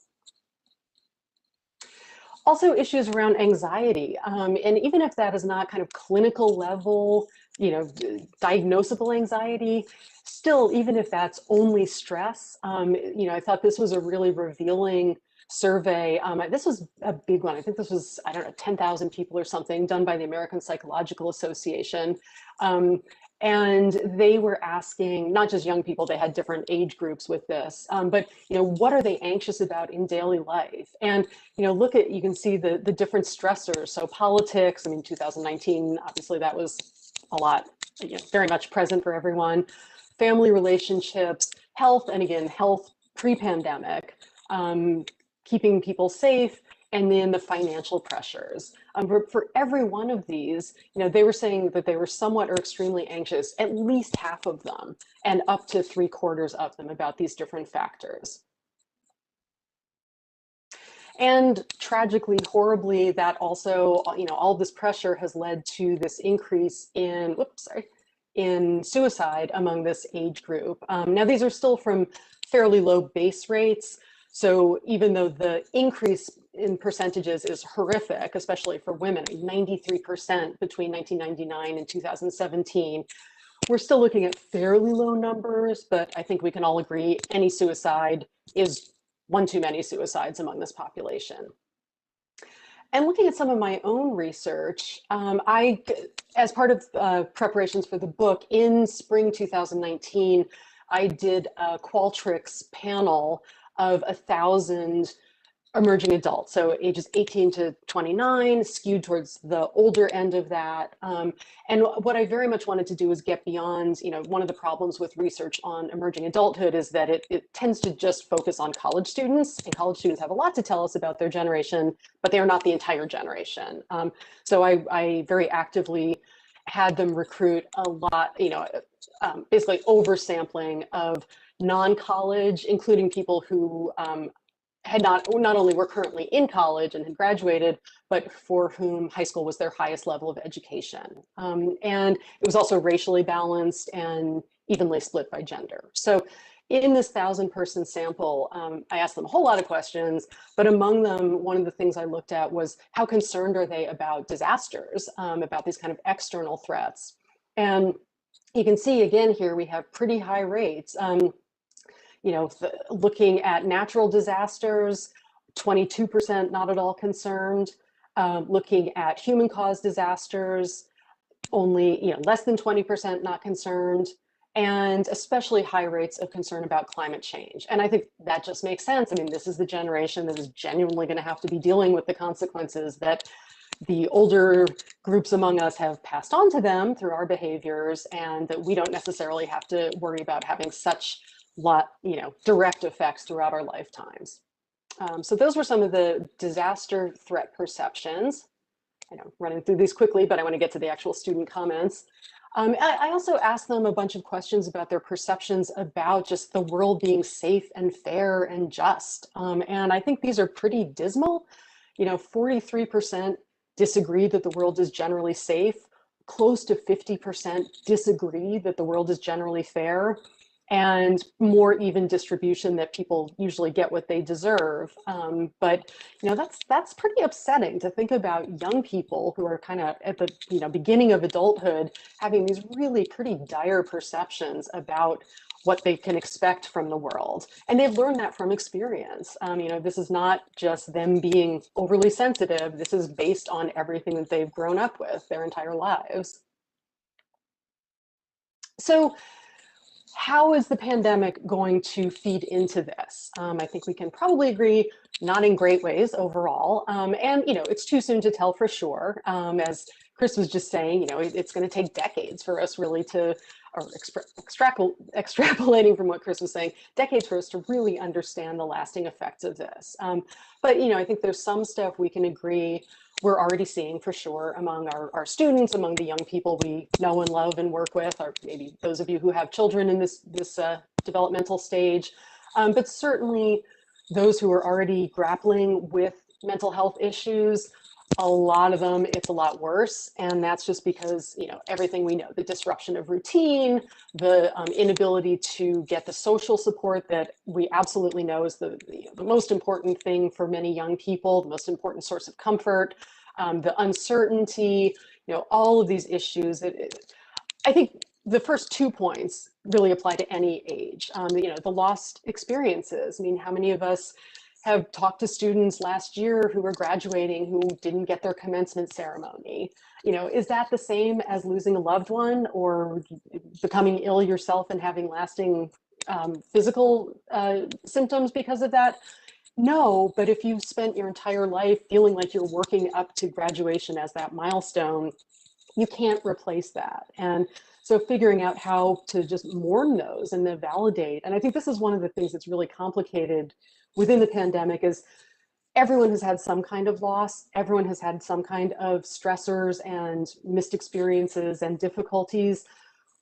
Speaker 3: Also issues around anxiety. And even if that is not kind of clinical level, you know, diagnosable anxiety, still, even if that's only stress, you know, I thought this was a really revealing survey. This was a big one. I think this was, I don't know, 10,000 people or something, done by the American Psychological Association. And they were asking not just young people, they had different age groups with this, but, you know, what are they anxious about in daily life? And, you know, look at, you can see the different stressors. So politics, I mean, 2019, obviously that was a lot, you know, very much present for everyone. Family relationships, health, and again, health pre-pandemic, keeping people safe, and then the financial pressures. For every one of these, you know, they were saying that they were somewhat or extremely anxious, at least half of them, and up to 3/4 of them about these different factors. And tragically, horribly, that also, you know, all this pressure has led to this increase in, in suicide among this age group. Now, these are still from fairly low base rates. So even though the increase in percentages is horrific, especially for women, 93% between 1999 and 2017, we're still looking at fairly low numbers, but I think we can all agree any suicide is one too many suicides among this population. And looking at some of my own research, as part of preparations for the book in spring 2019, I did a Qualtrics panel of 1,000 emerging adults, so ages 18 to 29, skewed towards the older end of that. And what I very much wanted to do is get beyond, you know, one of the problems with research on emerging adulthood is that it tends to just focus on college students, and college students have a lot to tell us about their generation, but they are not the entire generation. So I very actively had them recruit a lot, you know, basically oversampling of non-college, including people who had not only were currently in college and had graduated, but for whom high school was their highest level of education. And it was also racially balanced and evenly split by gender. So in this 1,000-person sample, I asked them a whole lot of questions, but among them, one of the things I looked at was how concerned are they about disasters, about these kind of external threats. And you can see again here, we have pretty high rates. You know, looking at natural disasters, 22% not at all concerned. Looking at human-caused disasters, only, you know, less than 20% not concerned, and especially high rates of concern about climate change. And I think that just makes sense. I mean, this is the generation that is genuinely going to have to be dealing with the consequences that the older groups among us have passed on to them through our behaviors, and that we don't necessarily have to worry about having such you know, direct effects throughout our lifetimes. So those were some of the disaster threat perceptions. I know, running through these quickly, but I want to get to the actual student comments. I also asked them a bunch of questions about their perceptions about just the world being safe and fair and just. And I think these are pretty dismal. You know, 43% disagree that the world is generally safe. Close to 50% disagree that the world is generally fair. and more even distribution, that people usually get what they deserve. But that's pretty upsetting to think about young people who are kind of at the beginning of adulthood having these really pretty dire perceptions about what they can expect from the world. And they've learned that from experience. This is not just them being overly sensitive. This is based on everything that they've grown up with their entire lives. So how is the pandemic going to feed into this? I think we can probably agree, not in great ways overall. And it's too soon to tell for sure. As Chris was just saying, it's going to take decades for us really to, or extrapolating from what Chris was saying, decades for us to really understand the lasting effects of this. But I think there's some stuff we can agree we're already seeing for sure among our students, among the young people we know and love and work with, or maybe those of you who have children in this developmental stage. But certainly those who are already grappling with mental health issues, a lot of them, it's a lot worse. And that's just because, everything we know, the disruption of routine, the inability to get the social support that we absolutely know is the most important thing for many young people, the most important source of comfort, the uncertainty, all of these issues. I think the first 2 points really apply to any age. The lost experiences. I mean, how many of us have talked to students last year who were graduating who didn't get their commencement ceremony? Is that the same as losing a loved one or becoming ill yourself and having lasting physical symptoms because of that? No, but if you've spent your entire life feeling like you're working up to graduation as that milestone, you can't replace that. And so figuring out how to just mourn those and then validate. And I think this is one of the things that's really complicated within the pandemic is everyone has had some kind of loss. Everyone has had some kind of stressors and missed experiences and difficulties.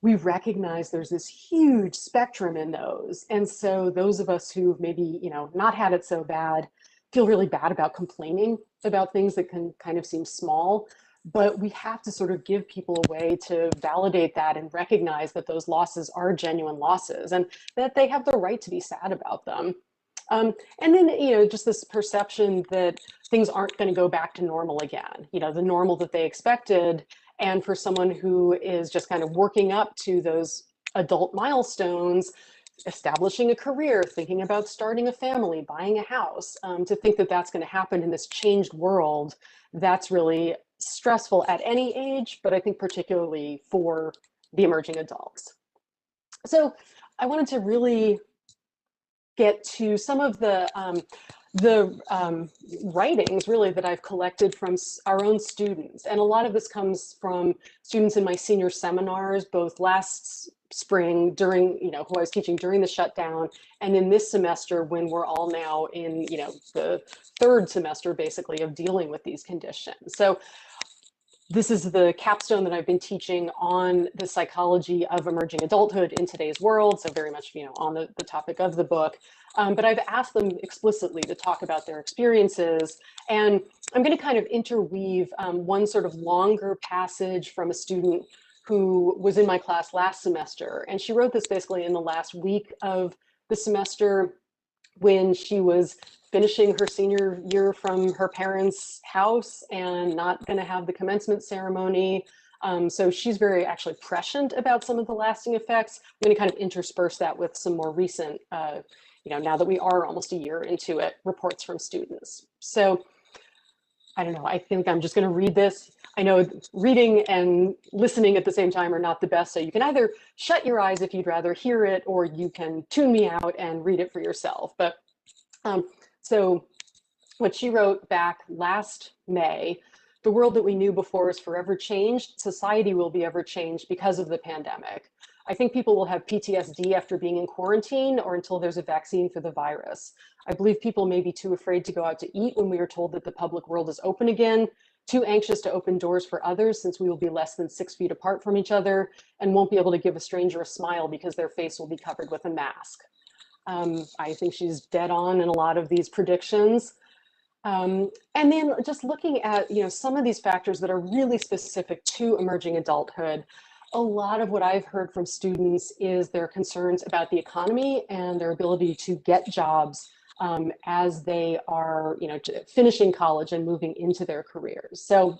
Speaker 3: We recognize there's this huge spectrum in those. And so those of us who've maybe, not had it so bad feel really bad about complaining about things that can kind of seem small. But we have to sort of give people a way to validate that and recognize that those losses are genuine losses and that they have the right to be sad about them. And then, just this perception that things aren't going to go back to normal again, the normal that they expected. And for someone who is just kind of working up to those adult milestones, establishing a career, thinking about starting a family, buying a house, to think that that's going to happen in this changed world, that's really stressful at any age, but I think particularly for the emerging adults. So I wanted to really get to some of the writings really that I've collected from our own students. And a lot of this comes from students in my senior seminars, both last spring during, who I was teaching during the shutdown, and in this semester when we're all now in, the third semester basically of dealing with these conditions. So this is the capstone that I've been teaching on the psychology of emerging adulthood in today's world. So very much, on the topic of the book. But I've asked them explicitly to talk about their experiences. And I'm going to kind of interweave one sort of longer passage from a student who was in my class last semester. And she wrote this basically in the last week of the semester when she was finishing her senior year from her parents' house and not going to have the commencement ceremony. So she's very actually prescient about some of the lasting effects. I'm going to kind of intersperse that with some more recent, now that we are almost a year into it, reports from students. So I don't know, I think I'm just going to read this. I know reading and listening at the same time are not the best, so you can either shut your eyes if you'd rather hear it, or you can tune me out and read it for yourself. But so what she wrote back last May: the world that we knew before is forever changed. Society will be ever changed because of the pandemic. I think people will have PTSD after being in quarantine or until there's a vaccine for the virus. I believe people may be too afraid to go out to eat when we are told that the public world is open again, too anxious to open doors for others since we will be less than 6 feet apart from each other and won't be able to give a stranger a smile because their face will be covered with a mask. I think she's dead on in a lot of these predictions. And then just looking at, some of these factors that are really specific to emerging adulthood. a lot of what I've heard from students is their concerns about the economy and their ability to get jobs as they are, finishing college and moving into their careers. So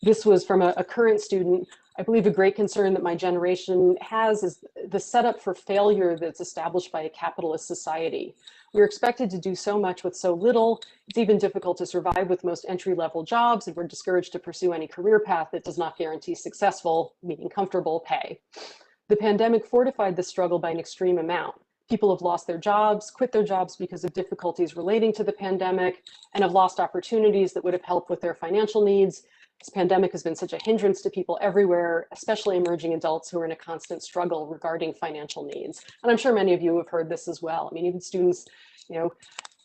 Speaker 3: this was from a current student. I believe a great concern that my generation has is the setup for failure that's established by a capitalist society. We're expected to do so much with so little. It's even difficult to survive with most entry-level jobs, and we're discouraged to pursue any career path that does not guarantee successful, meaning comfortable pay. The pandemic fortified this struggle by an extreme amount. People have lost their jobs, quit their jobs because of difficulties relating to the pandemic, and have lost opportunities that would have helped with their financial needs. This pandemic has been such a hindrance to people everywhere, especially emerging adults who are in a constant struggle regarding financial needs. And I'm sure many of you have heard this as well. I mean, even students,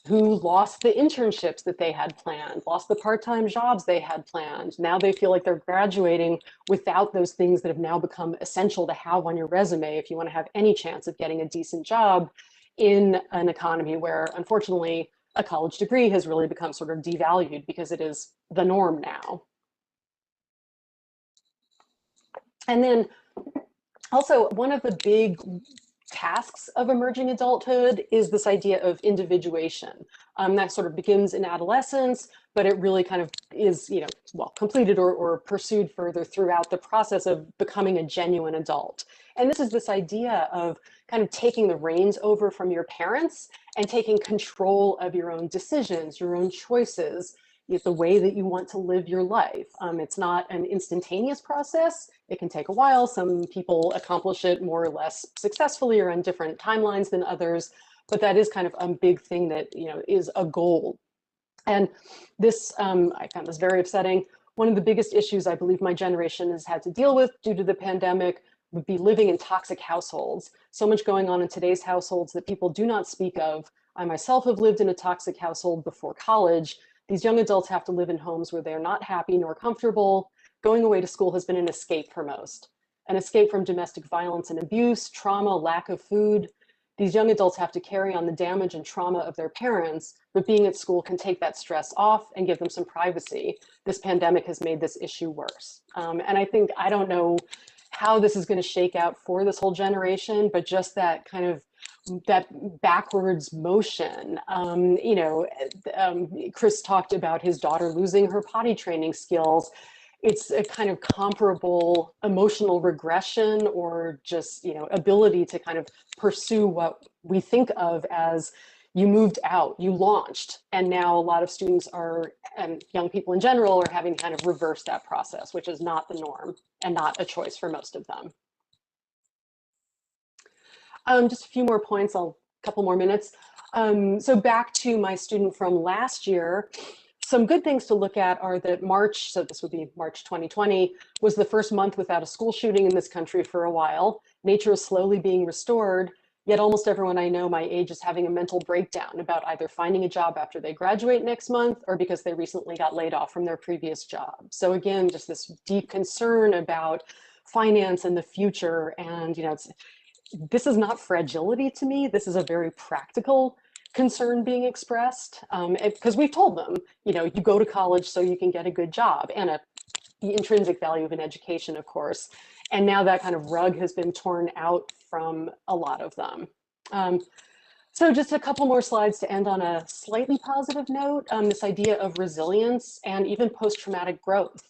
Speaker 3: who lost the internships that they had planned, lost the part-time jobs they had planned. Now they feel like they're graduating without those things that have now become essential to have on your resume if you want to have any chance of getting a decent job in an economy where, unfortunately, a college degree has really become sort of devalued because it is the norm now. And then also, one of the big tasks of emerging adulthood is this idea of individuation. That sort of begins in adolescence, but it really kind of is, completed or pursued further throughout the process of becoming a genuine adult. And this is this idea of kind of taking the reins over from your parents and taking control of your own decisions, your own choices, the way that you want to live your life. It's not an instantaneous process. It can take a while. Some people accomplish it more or less successfully or on different timelines than others, but that is kind of a big thing that, is a goal. And this, I found this very upsetting. One of the biggest issues I believe my generation has had to deal with due to the pandemic would be living in toxic households. So much going on in today's households that people do not speak of. I myself have lived in a toxic household before college. These young adults have to live in homes where they're not happy nor comfortable. Going away to school has been an escape for most. An escape from domestic violence and abuse, trauma, lack of food. These young adults have to carry on the damage and trauma of their parents, but being at school can take that stress off and give them some privacy. This pandemic has made this issue worse. And I don't know how this is going to shake out for this whole generation, but just that kind of that backwards motion. Chris talked about his daughter losing her potty training skills. It's a kind of comparable emotional regression or just, ability to kind of pursue what we think of as you moved out, you launched, and now a lot of students are, and young people in general, are having to kind of reverse that process, which is not the norm and not a choice for most of them. Just a few more points, a couple more minutes. So back to my student from last year, some good things to look at are that March, so this would be March 2020, was the first month without a school shooting in this country for a while. Nature is slowly being restored, yet almost everyone I know my age is having a mental breakdown about either finding a job after they graduate next month or because they recently got laid off from their previous job. So again, just this deep concern about finance and the future. And, this is not fragility to me. This is a very practical concern being expressed because we've told them, you go to college so you can get a good job and the intrinsic value of an education, of course. And now that kind of rug has been torn out from a lot of them. So just a couple more slides to end on a slightly positive note, this idea of resilience and even post-traumatic growth.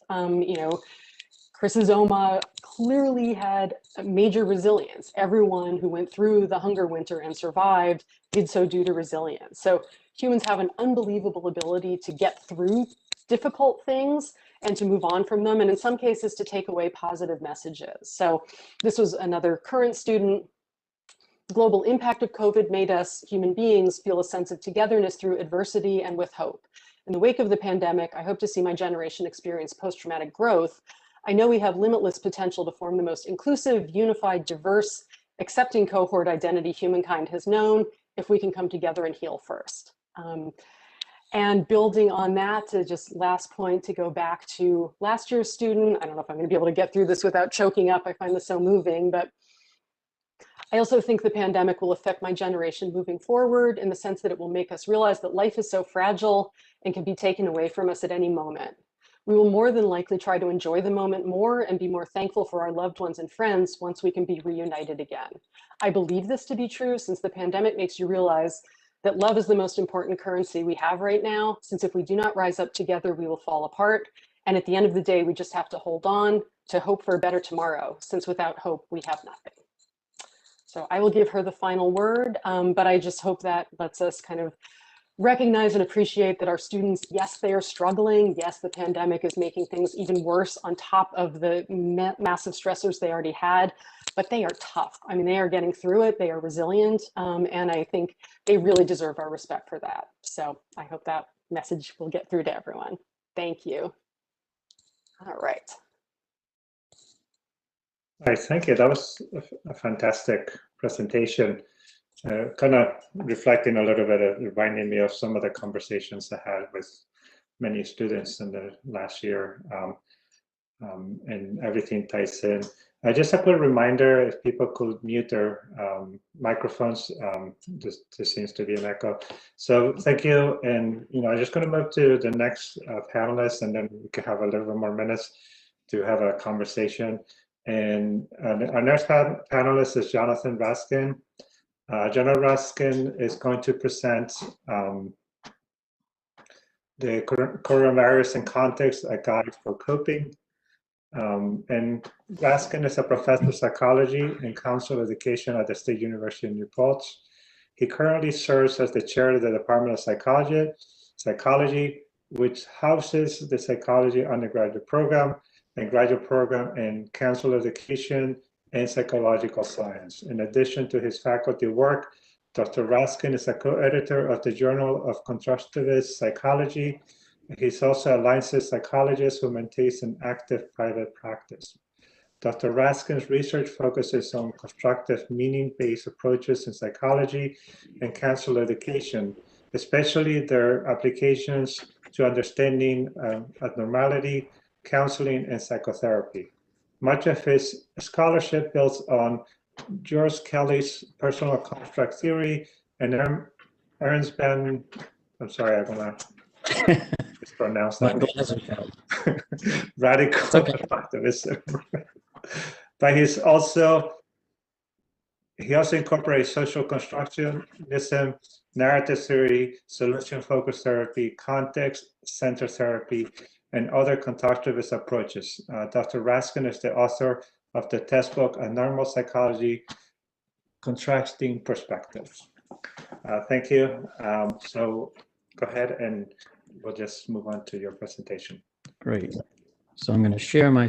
Speaker 3: Chris's OMA clearly had a major resilience. Everyone who went through the hunger winter and survived did so due to resilience. So humans have an unbelievable ability to get through difficult things and to move on from them, and in some cases to take away positive messages. So this was another current student. The global impact of COVID made us human beings feel a sense of togetherness through adversity and with hope. In the wake of the pandemic, I hope to see my generation experience post-traumatic growth. I know we have limitless potential to form the most inclusive, unified, diverse, accepting cohort identity humankind has known if we can come together and heal first. And building on that, to just last point, to go back to last year's student, I don't know if I'm going to be able to get through this without choking up. I find this so moving, but I also think the pandemic will affect my generation moving forward in the sense that it will make us realize that life is so fragile and can be taken away from us at any moment. We will more than likely try to enjoy the moment more and be more thankful for our loved ones and friends once we can be reunited again. I believe this to be true since the pandemic makes you realize that love is the most important currency we have right now, since if we do not rise up together, we will fall apart. And at the end of the day, we just have to hold on to hope for a better tomorrow, since without hope, we have nothing. So I will give her the final word, but I just hope that lets us kind of recognize and appreciate that our students, yes, they are struggling. Yes, the pandemic is making things even worse on top of the massive stressors they already had, but they are tough. I mean, they are getting through it. They are resilient. And I think they really deserve our respect for that. So I hope that message will get through to everyone. Thank you. All right.
Speaker 1: All right, thank you. That was a fantastic presentation. Kind of reflecting a little bit, reminding me of some of the conversations I had with many students in the last year, and everything ties in. Just a quick reminder, if people could mute their microphones, there seems to be an echo. So thank you, and I'm just going to move to the next panelist, and then we can have a little bit more minutes to have a conversation. And our next panelist is Jonathan Raskin. Jonathan Raskin is going to present the coronavirus in context, a guide for coping. And Raskin is a professor of psychology and counselor of education at the State University of New Paltz. He currently serves as the chair of the Department of Psychology, which houses the psychology undergraduate program and graduate program in counselor education and psychological science. In addition to his faculty work, Dr. Raskin is a co-editor of the Journal of Constructivist Psychology. He's also a licensed psychologist who maintains an active private practice. Dr. Raskin's research focuses on constructive meaning-based approaches in psychology and counselor education, especially their applications to understanding abnormality, counseling, and psychotherapy. Much of his scholarship builds on George Kelly's personal construct theory and Ernst Ben, I'm sorry, I'm gonna mispronounce that. Radical optimism. But he also incorporates social constructionism, narrative theory, solution-focused therapy, context-centered therapy, and other constructivist approaches. Dr. Raskin is the author of the textbook, A Normal Psychology, Contrasting Perspectives. Thank you. So go ahead and we'll just move on to your presentation.
Speaker 4: Great. So I'm going to share my,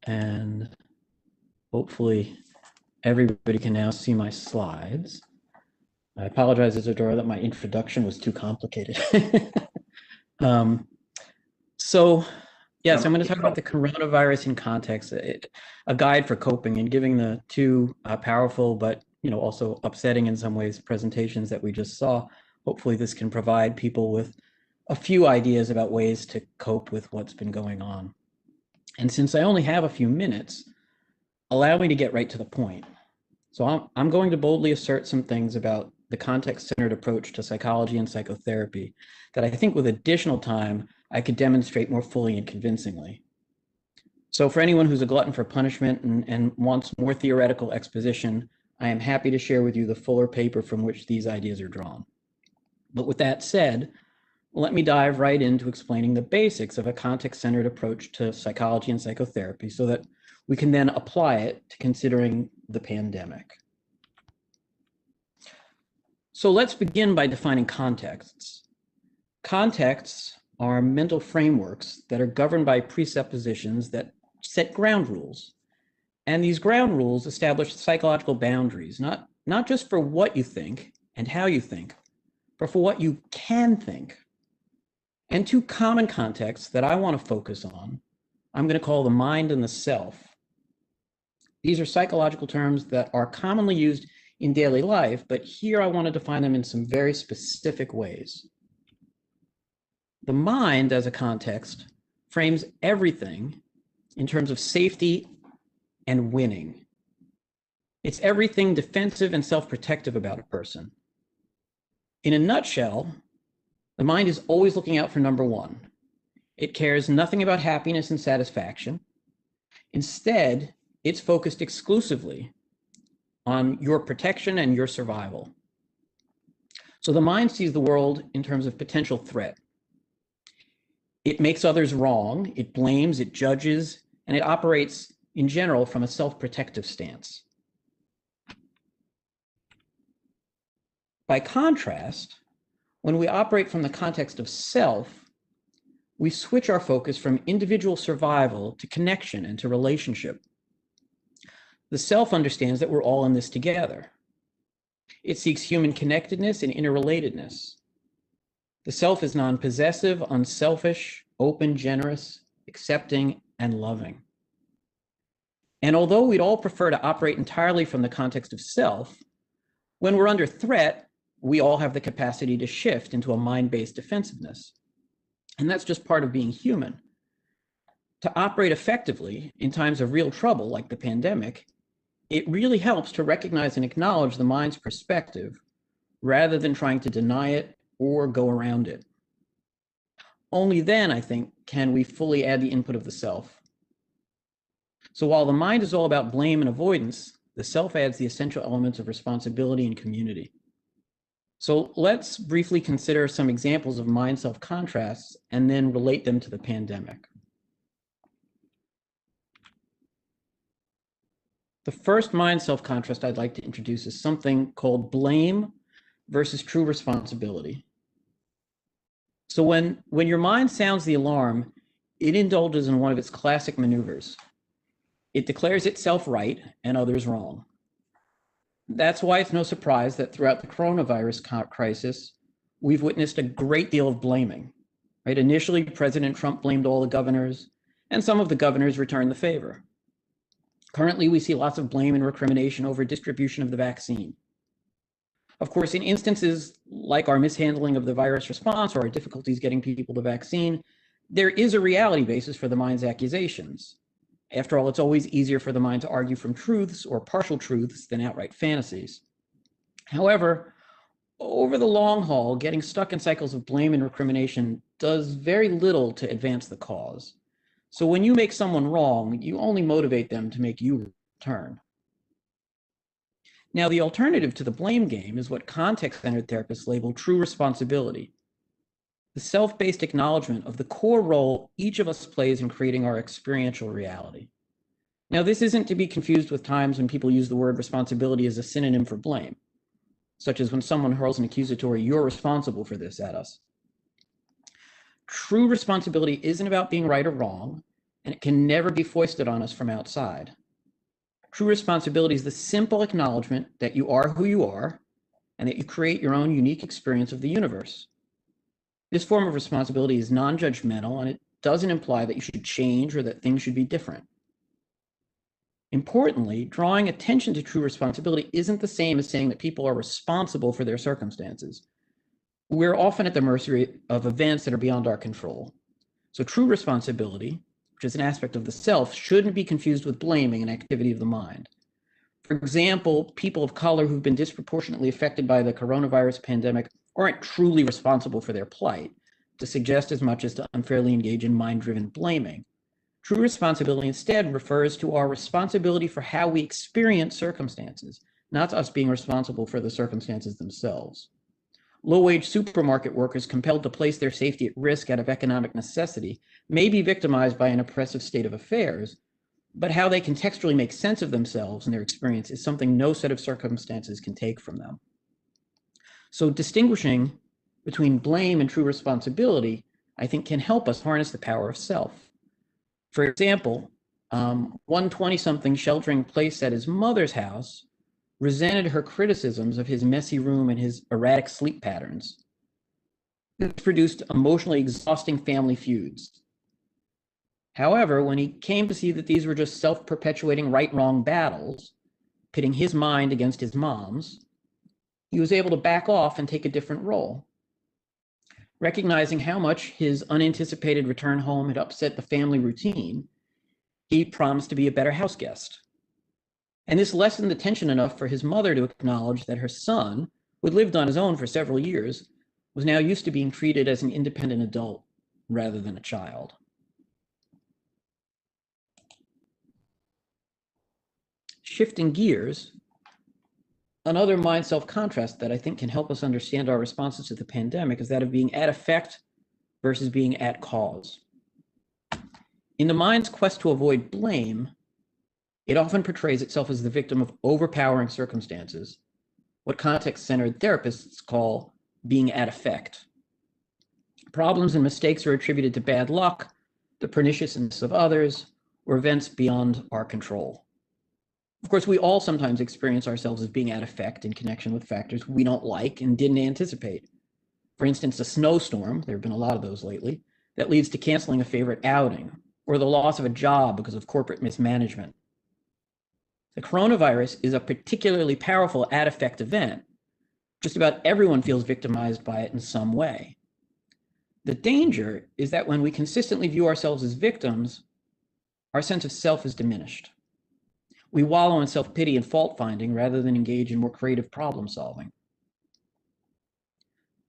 Speaker 4: and hopefully everybody can now see my slides. I apologize, Isadora, that my introduction was too complicated. So yes, I'm going to talk about the coronavirus in context, a guide for coping, and giving the two powerful but also upsetting in some ways presentations that we just saw. Hopefully this can provide people with a few ideas about ways to cope with what's been going on. And since I only have a few minutes, allow me to get right to the point. So I'm going to boldly assert some things about the context-centered approach to psychology and psychotherapy that I think with additional time, I could demonstrate more fully and convincingly. So for anyone who's a glutton for punishment and wants more theoretical exposition, I am happy to share with you the fuller paper from which these ideas are drawn. But with that said, let me dive right into explaining the basics of a context-centered approach to psychology and psychotherapy so that we can then apply it to considering the pandemic. So let's begin by defining contexts. Contexts are mental frameworks that are governed by presuppositions that set ground rules. And these ground rules establish psychological boundaries, not just for what you think and how you think, but for what you can think. And two common contexts that I want to focus on, I'm going to call the mind and the self. These are psychological terms that are commonly used in daily life, but here I want to define them in some very specific ways. The mind as a context frames everything in terms of safety and winning. It's everything defensive and self-protective about a person. In a nutshell, the mind is always looking out for number one. It cares nothing about happiness and satisfaction. Instead, it's focused exclusively on your protection and your survival. So the mind sees the world in terms of potential threat. It makes others wrong, it blames, it judges, and it operates in general from a self-protective stance. By contrast, when we operate from the context of self, we switch our focus from individual survival to connection and to relationship. The self understands that we're all in this together. It seeks human connectedness and interrelatedness. The self is non-possessive, unselfish, open, generous, accepting, and loving. And although we'd all prefer to operate entirely from the context of self, when we're under threat, we all have the capacity to shift into a mind-based defensiveness. And that's just part of being human. To operate effectively in times of real trouble, like the pandemic, it really helps to recognize and acknowledge the mind's perspective rather than trying to deny it or go around it. Only then, I think, can we fully add the input of the self. So while the mind is all about blame and avoidance, the self adds the essential elements of responsibility and community. So let's briefly consider some examples of mind-self contrasts and then relate them to the pandemic. The first mind-self contrast I'd like to introduce is something called blame versus true responsibility. So when your mind sounds the alarm, it indulges in one of its classic maneuvers. It declares itself right and others wrong. That's why it's no surprise that throughout the coronavirus crisis, we've witnessed a great deal of blaming. Right? Initially, President Trump blamed all the governors, and some of the governors returned the favor. Currently, we see lots of blame and recrimination over distribution of the vaccine. Of course, in instances like our mishandling of the virus response or our difficulties getting people the vaccine, there is a reality basis for the mind's accusations. After all, it's always easier for the mind to argue from truths or partial truths than outright fantasies. However, over the long haul, getting stuck in cycles of blame and recrimination does very little to advance the cause. So when you make someone wrong, you only motivate them to make you return. Now, the alternative to the blame game is what context-centered therapists label true responsibility. The self-based acknowledgement of the core role each of us plays in creating our experiential reality. Now, this isn't to be confused with times when people use the word responsibility as a synonym for blame, such as when someone hurls an accusatory, "You're responsible for this," at us. True responsibility isn't about being right or wrong, and it can never be foisted on us from outside. True responsibility is the simple acknowledgement that you are who you are and that you create your own unique experience of the universe. This form of responsibility is non-judgmental, and it doesn't imply that you should change or that things should be different. Importantly, drawing attention to true responsibility isn't the same as saying that people are responsible for their circumstances. We're often at the mercy of events that are beyond our control. So true responsibility, which is an aspect of the self, shouldn't be confused with blaming, an activity of the mind. For example, people of color who've been disproportionately affected by the coronavirus pandemic aren't truly responsible for their plight, to suggest as much as to unfairly engage in mind-driven blaming. True responsibility instead refers to our responsibility for how we experience circumstances, not us being responsible for the circumstances themselves. Low-wage supermarket workers compelled to place their safety at risk out of economic necessity may be victimized by an oppressive state of affairs, but how they contextually make sense of themselves and their experience is something no set of circumstances can take from them. So distinguishing between blame and true responsibility, I think, can help us harness the power of self. For example, one 20-something sheltering in place at his mother's house resented her criticisms of his messy room and his erratic sleep patterns. This produced emotionally exhausting family feuds. However, when he came to see that these were just self-perpetuating right-wrong battles, pitting his mind against his mom's, he was able to back off and take a different role. Recognizing how much his unanticipated return home had upset the family routine, he promised to be a better house guest. And this lessened the tension enough for his mother to acknowledge that her son, who had lived on his own for several years, was now used to being treated as an independent adult. rather than a child. Shifting gears, another mind-self contrast that I think can help us understand our responses to the pandemic is that of being at effect versus being at cause. In the mind's quest to avoid blame, it often portrays itself as the victim of overpowering circumstances, what context-centered therapists call being at effect. Problems and mistakes are attributed to bad luck, the perniciousness of others, or events beyond our control. Of course, we all sometimes experience ourselves as being at effect in connection with factors we don't like and didn't anticipate. For instance, a snowstorm, there have been a lot of those lately, that leads to canceling a favorite outing, or the loss of a job because of corporate mismanagement. The coronavirus is a particularly powerful at effect event. Just about everyone feels victimized by it in some way. The danger is that when we consistently view ourselves as victims, our sense of self is diminished. We wallow in self-pity and fault-finding rather than engage in more creative problem-solving.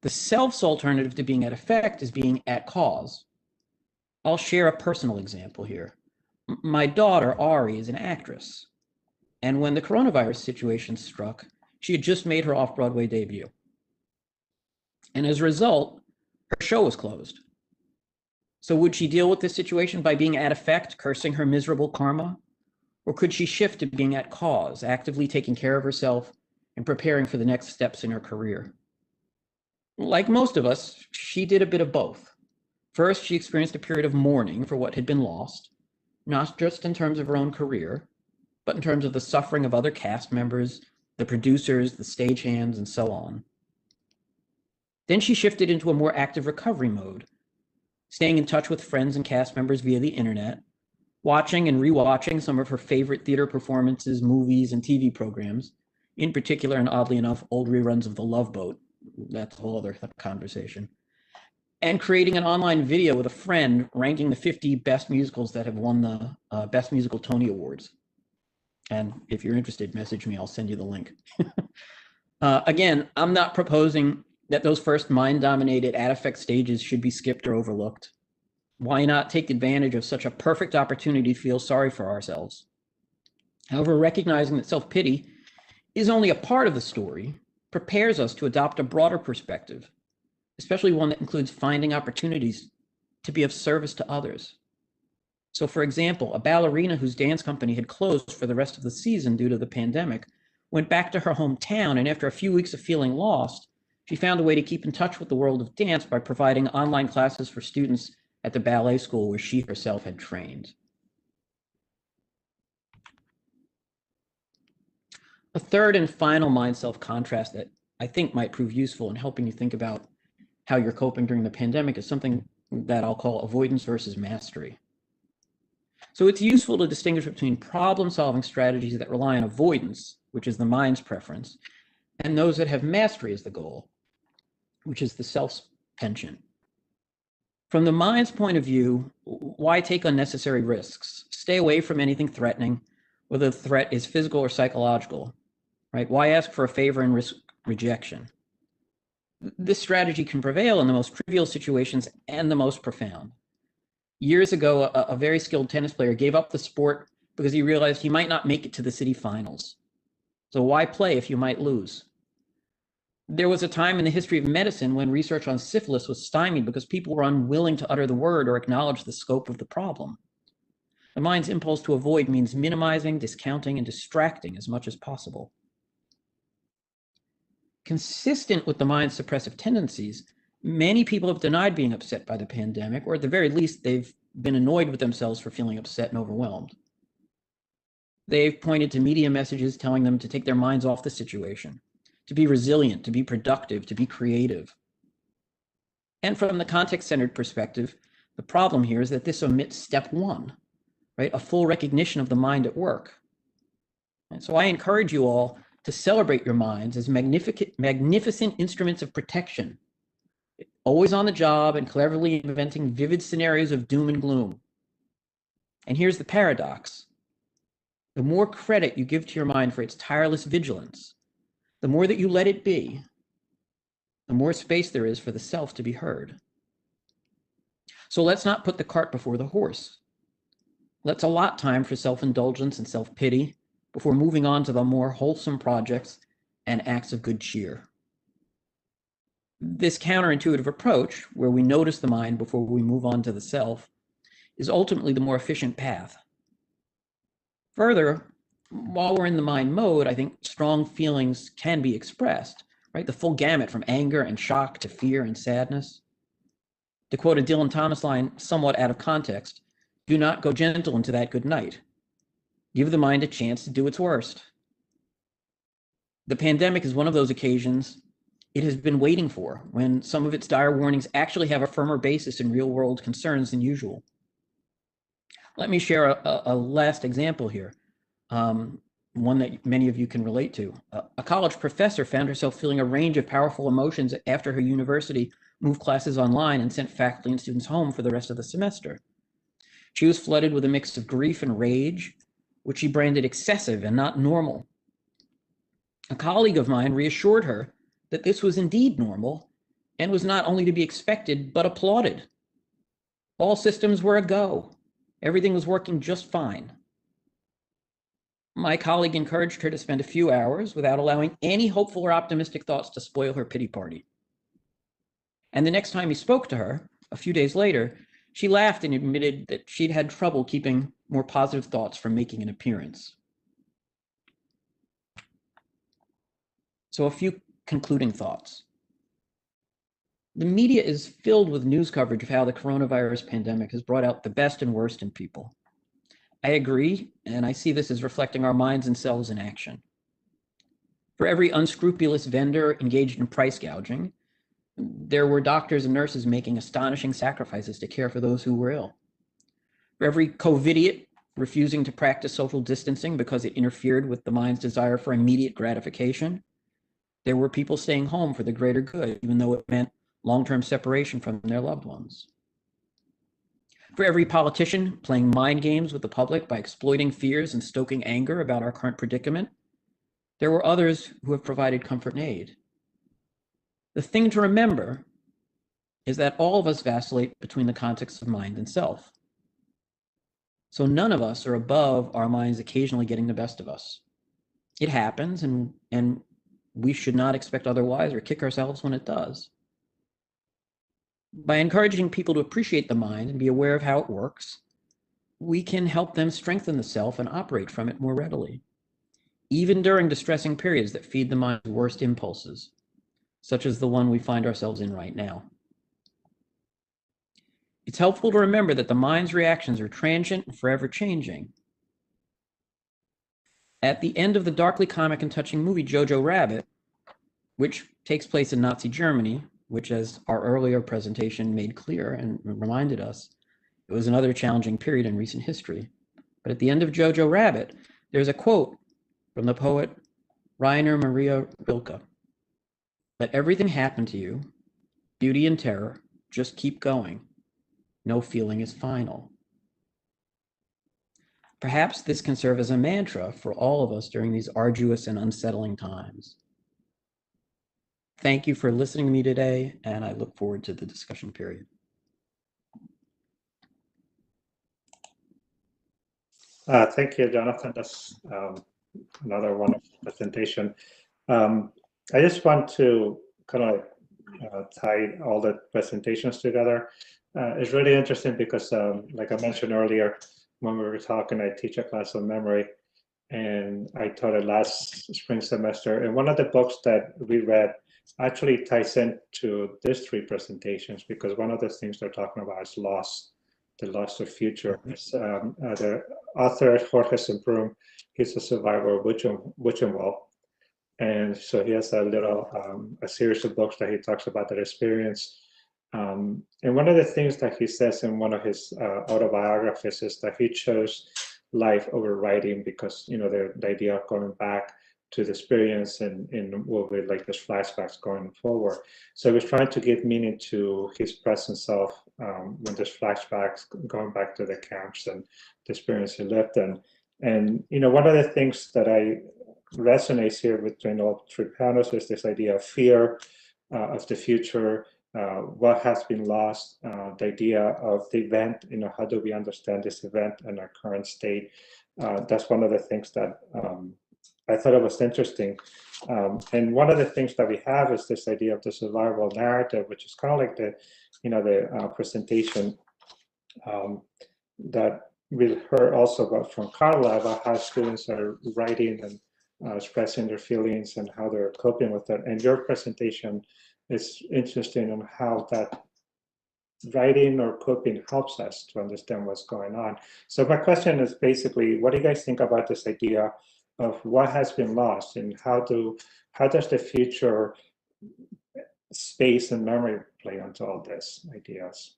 Speaker 4: The self's alternative to being at effect is being at cause. I'll share a personal example here. My daughter, Ari, is an actress. And when the coronavirus situation struck, she had just made her off-Broadway debut. And as a result, her show was closed. So would she deal with this situation by being at effect, cursing her miserable karma? Or could she shift to being at cause, actively taking care of herself and preparing for the next steps in her career? Like most of us, she did a bit of both. First, she experienced a period of mourning for what had been lost, not just in terms of her own career, but in terms of the suffering of other cast members, the producers, the stagehands, and so on. Then she shifted into a more active recovery mode, staying in touch with friends and cast members via the internet, watching and rewatching some of her favorite theater performances, movies, and TV programs, in particular, and oddly enough, old reruns of The Love Boat. That's a whole other conversation. And creating an online video with a friend ranking the 50 best musicals that have won the Best Musical Tony Awards. And if you're interested, message me, I'll send you the link. Again, I'm not proposing that those first mind-dominated at-effect stages should be skipped or overlooked. Why not take advantage of such a perfect opportunity to feel sorry for ourselves? However, recognizing that self-pity is only a part of the story prepares us to adopt a broader perspective, especially one that includes finding opportunities to be of service to others. So for example, a ballerina whose dance company had closed for the rest of the season due to the pandemic went back to her hometown, and after a few weeks of feeling lost, she found a way to keep in touch with the world of dance by providing online classes for students at the ballet school where she herself had trained. A third and final mind-self contrast that I think might prove useful in helping you think about how you're coping during the pandemic is something that I'll call avoidance versus mastery. So it's useful to distinguish between problem-solving strategies that rely on avoidance, which is the mind's preference, and those that have mastery as the goal, which is the self's penchant. From the mind's point of view, why take unnecessary risks? Stay away from anything threatening, whether the threat is physical or psychological, right? Why ask for a favor and risk rejection? This strategy can prevail in the most trivial situations and the most profound. Years ago, a very skilled tennis player gave up the sport because he realized he might not make it to the city finals. So why play if you might lose? There was a time in the history of medicine when research on syphilis was stymied because people were unwilling to utter the word or acknowledge the scope of the problem. The mind's impulse to avoid means minimizing, discounting, and distracting as much as possible. Consistent with the mind's suppressive tendencies, many people have denied being upset by the pandemic, or at the very least, they've been annoyed with themselves for feeling upset and overwhelmed. They've pointed to media messages telling them to take their minds off the situation, to be resilient, to be productive, to be creative. And from the context-centered perspective, the problem here is that this omits step one, right? A full recognition of the mind at work. And so I encourage you all to celebrate your minds as magnificent instruments of protection, always on the job and cleverly inventing vivid scenarios of doom and gloom. And here's the paradox. The more credit you give to your mind for its tireless vigilance, the more that you let it be, the more space there is for the self to be heard. So let's not put the cart before the horse. Let's allot time for self-indulgence and self-pity before moving on to the more wholesome projects and acts of good cheer. This counterintuitive approach, where we notice the mind before we move on to the self, is ultimately the more efficient path. Further, while we're in the mind mode, I think strong feelings can be expressed, right? The full gamut from anger and shock to fear and sadness. To quote a Dylan Thomas line somewhat out of context, do not go gentle into that good night. Give the mind a chance to do its worst. The pandemic is one of those occasions it has been waiting for, when some of its dire warnings actually have a firmer basis in real-world concerns than usual. Let me share a last example here, one that many of you can relate to. A college professor found herself feeling a range of powerful emotions after her university moved classes online and sent faculty and students home for the rest of the semester. She was flooded with a mix of grief and rage, which she branded excessive and not normal. A colleague of mine reassured her that this was indeed normal and was not only to be expected, but applauded. All systems were a go. Everything was working just fine. My colleague encouraged her to spend a few hours without allowing any hopeful or optimistic thoughts to spoil her pity party. And the next time he spoke to her, a few days later, she laughed and admitted that she'd had trouble keeping more positive thoughts from making an appearance. So a few concluding thoughts. The media is filled with news coverage of how the coronavirus pandemic has brought out the best and worst in people. I agree, and I see this as reflecting our minds and selves in action. For every unscrupulous vendor engaged in price gouging, there were doctors and nurses making astonishing sacrifices to care for those who were ill. For every COVIDiot refusing to practice social distancing because it interfered with the mind's desire for immediate gratification, there were people staying home for the greater good, even though it meant long-term separation from their loved ones. For every politician playing mind games with the public by exploiting fears and stoking anger about our current predicament, there were others who have provided comfort and aid. The thing to remember is that all of us vacillate between the contexts of mind and self. So none of us are above our minds occasionally getting the best of us. It happens, and we should not expect otherwise or kick ourselves when it does. By encouraging people to appreciate the mind and be aware of how it works, we can help them strengthen the self and operate from it more readily, even during distressing periods that feed the mind's worst impulses, such as the one we find ourselves in right now. It's helpful to remember that the mind's reactions are transient and forever changing. At the end of the darkly comic and touching movie Jojo Rabbit, which takes place in Nazi Germany, which, as our earlier presentation made clear and reminded us, it was another challenging period in recent history. But at the end of Jojo Rabbit, there's a quote from the poet Rainer Maria Rilke. Let everything happen to you, beauty and terror, just keep going. No feeling is final. Perhaps this can serve as a mantra for all of us during these arduous and unsettling times. Thank you for listening to me today, and I look forward to the discussion period.
Speaker 1: Thank you, Jonathan. That's another wonderful presentation. I just want to kind of tie all the presentations together. It's really interesting because, like I mentioned earlier, when we were talking, I teach a class on memory, and I taught it last spring semester. And one of the books that we read actually ties into these three presentations, because one of the things they're talking about is loss, the loss of future. The author, Jorge Semprún, he's a survivor of Buchenwald. And so he has a series of books that he talks about that experience. And one of the things that he says in one of his autobiographies is that he chose life over writing because, you know, the idea of going back to the experience and what we like those flashbacks going forward. So he was trying to give meaning to his present self when there's flashbacks going back to the camps and the experience he lived in. And, you know, one of the things that resonates here between all three panels is this idea of fear of the future, what has been lost, the idea of the event, how do we understand this event and our current state? That's one of the things that I thought it was interesting. And one of the things that we have is this idea of the survival narrative, which is kind of like the presentation that we heard also about from Carla about how students are writing and expressing their feelings and how they're coping with it. And your presentation is interesting on how that writing or coping helps us to understand what's going on. So my question is basically, what do you guys think about this idea of what has been lost, and how does the future space and memory play into all these ideas?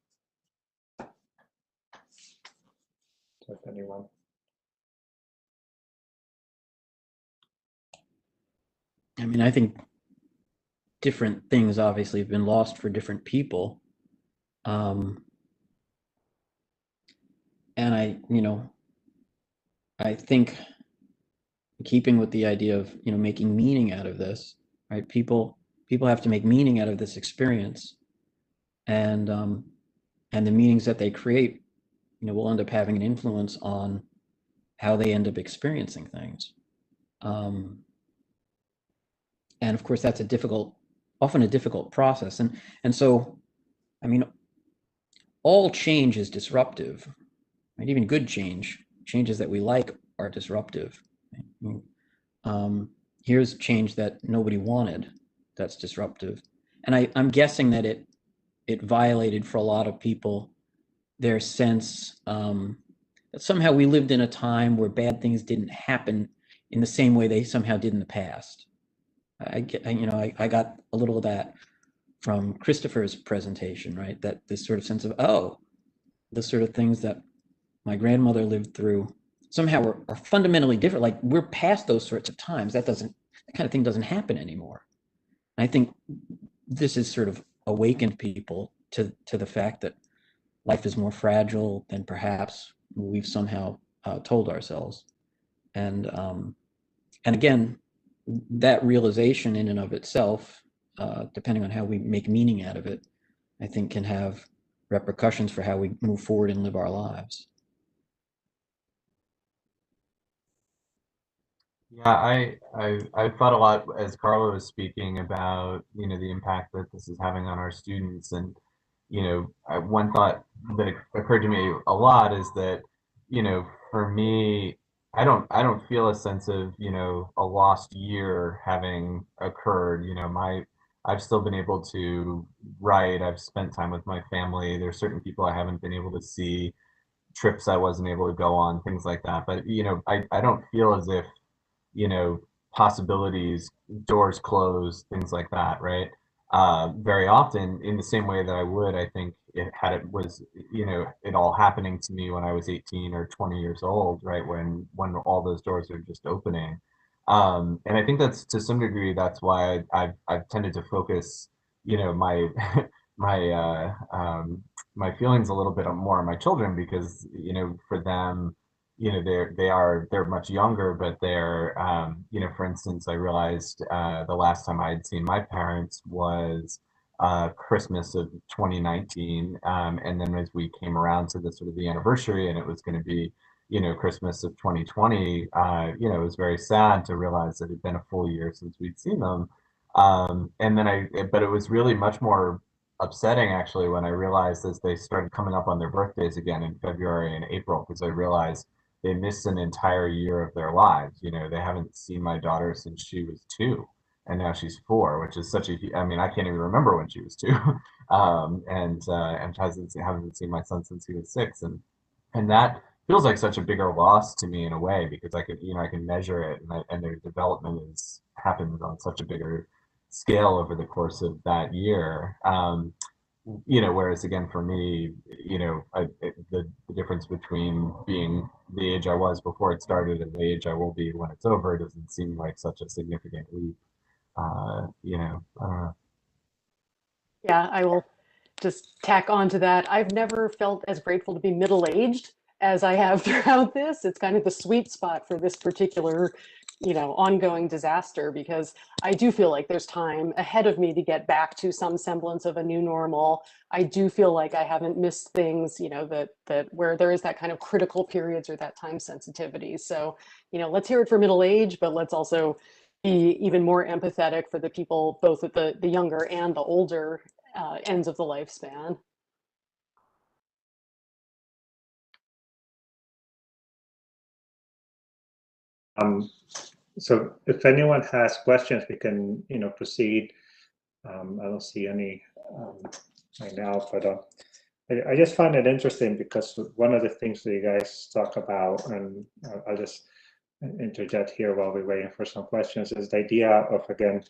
Speaker 1: If anyone.
Speaker 4: I mean, I think different things obviously have been lost for different people. And I think keeping with the idea of, making meaning out of this, right? People have to make meaning out of this experience, and the meanings that they create, will end up having an influence on how they end up experiencing things. And of course, that's often a difficult process. And so, I mean, all change is disruptive, right? Even good changes that we like are disruptive. Here's change that nobody wanted, that's disruptive. And I'm guessing that it violated for a lot of people their sense that somehow we lived in a time where bad things didn't happen in the same way they somehow did in the past. I got a little of that from Christopher's presentation, right? That this sort of sense of, the sort of things that my grandmother lived through somehow are fundamentally different. Like, we're past those sorts of times. That kind of thing doesn't happen anymore. And I think this has sort of awakened people to the fact that life is more fragile than perhaps we've somehow told ourselves. And again, that realization in and of itself, depending on how we make meaning out of it, I think can have repercussions for how we move forward and live our lives.
Speaker 2: Yeah, I thought a lot as Carla was speaking about, the impact that this is having on our students. And, one thought that occurred to me a lot is that, for me, I don't feel a sense of, a lost year having occurred. I've still been able to write. I've spent time with my family. There's certain people I haven't been able to see, trips I wasn't able to go on, things like that. But, I don't feel as if, possibilities, doors closed, things like that, right? Very often, in the same way that I would, I think, it was, it all happening to me when I was 18 or 20 years old, right? When all those doors are just opening. And I think that's, to some degree, that's why I've tended to focus, my my my feelings a little bit more on my children, because, for them, they're much younger, but they're, for instance, I realized the last time I had seen my parents was Christmas of 2019, and then as we came around to the sort of the anniversary, and it was going to be, Christmas of 2020, it was very sad to realize that it had been a full year since we'd seen them. And then but it was really much more upsetting, actually, when I realized as they started coming up on their birthdays again in February and April, because I realized they missed an entire year of their lives. They haven't seen my daughter since she was 2, and now she's 4, which is such a, I mean, I can't even remember when she was 2. And haven't seen my son since he was 6. And that feels like such a bigger loss to me in a way, because I can measure it, and their development happens on such a bigger scale over the course of that year. Whereas again, for me, the difference between being the age I was before it started and the age I will be when it's over doesn't seem like such a significant leap. I don't know.
Speaker 3: Yeah, I will just tack on to that. I've never felt as grateful to be middle-aged as I have throughout this. It's kind of the sweet spot for this particular ongoing disaster, because I do feel like there's time ahead of me to get back to some semblance of a new normal. I do feel like I haven't missed things, that where there is that kind of critical periods or that time sensitivity. So, let's hear it for middle age, but let's also be even more empathetic for the people, both at the younger and the older ends of the lifespan.
Speaker 1: So if anyone has questions, we can, proceed. I don't see any right now, but I just find it interesting because one of the things that you guys talk about, and I'll just interject here while we're waiting for some questions, is the idea of, again,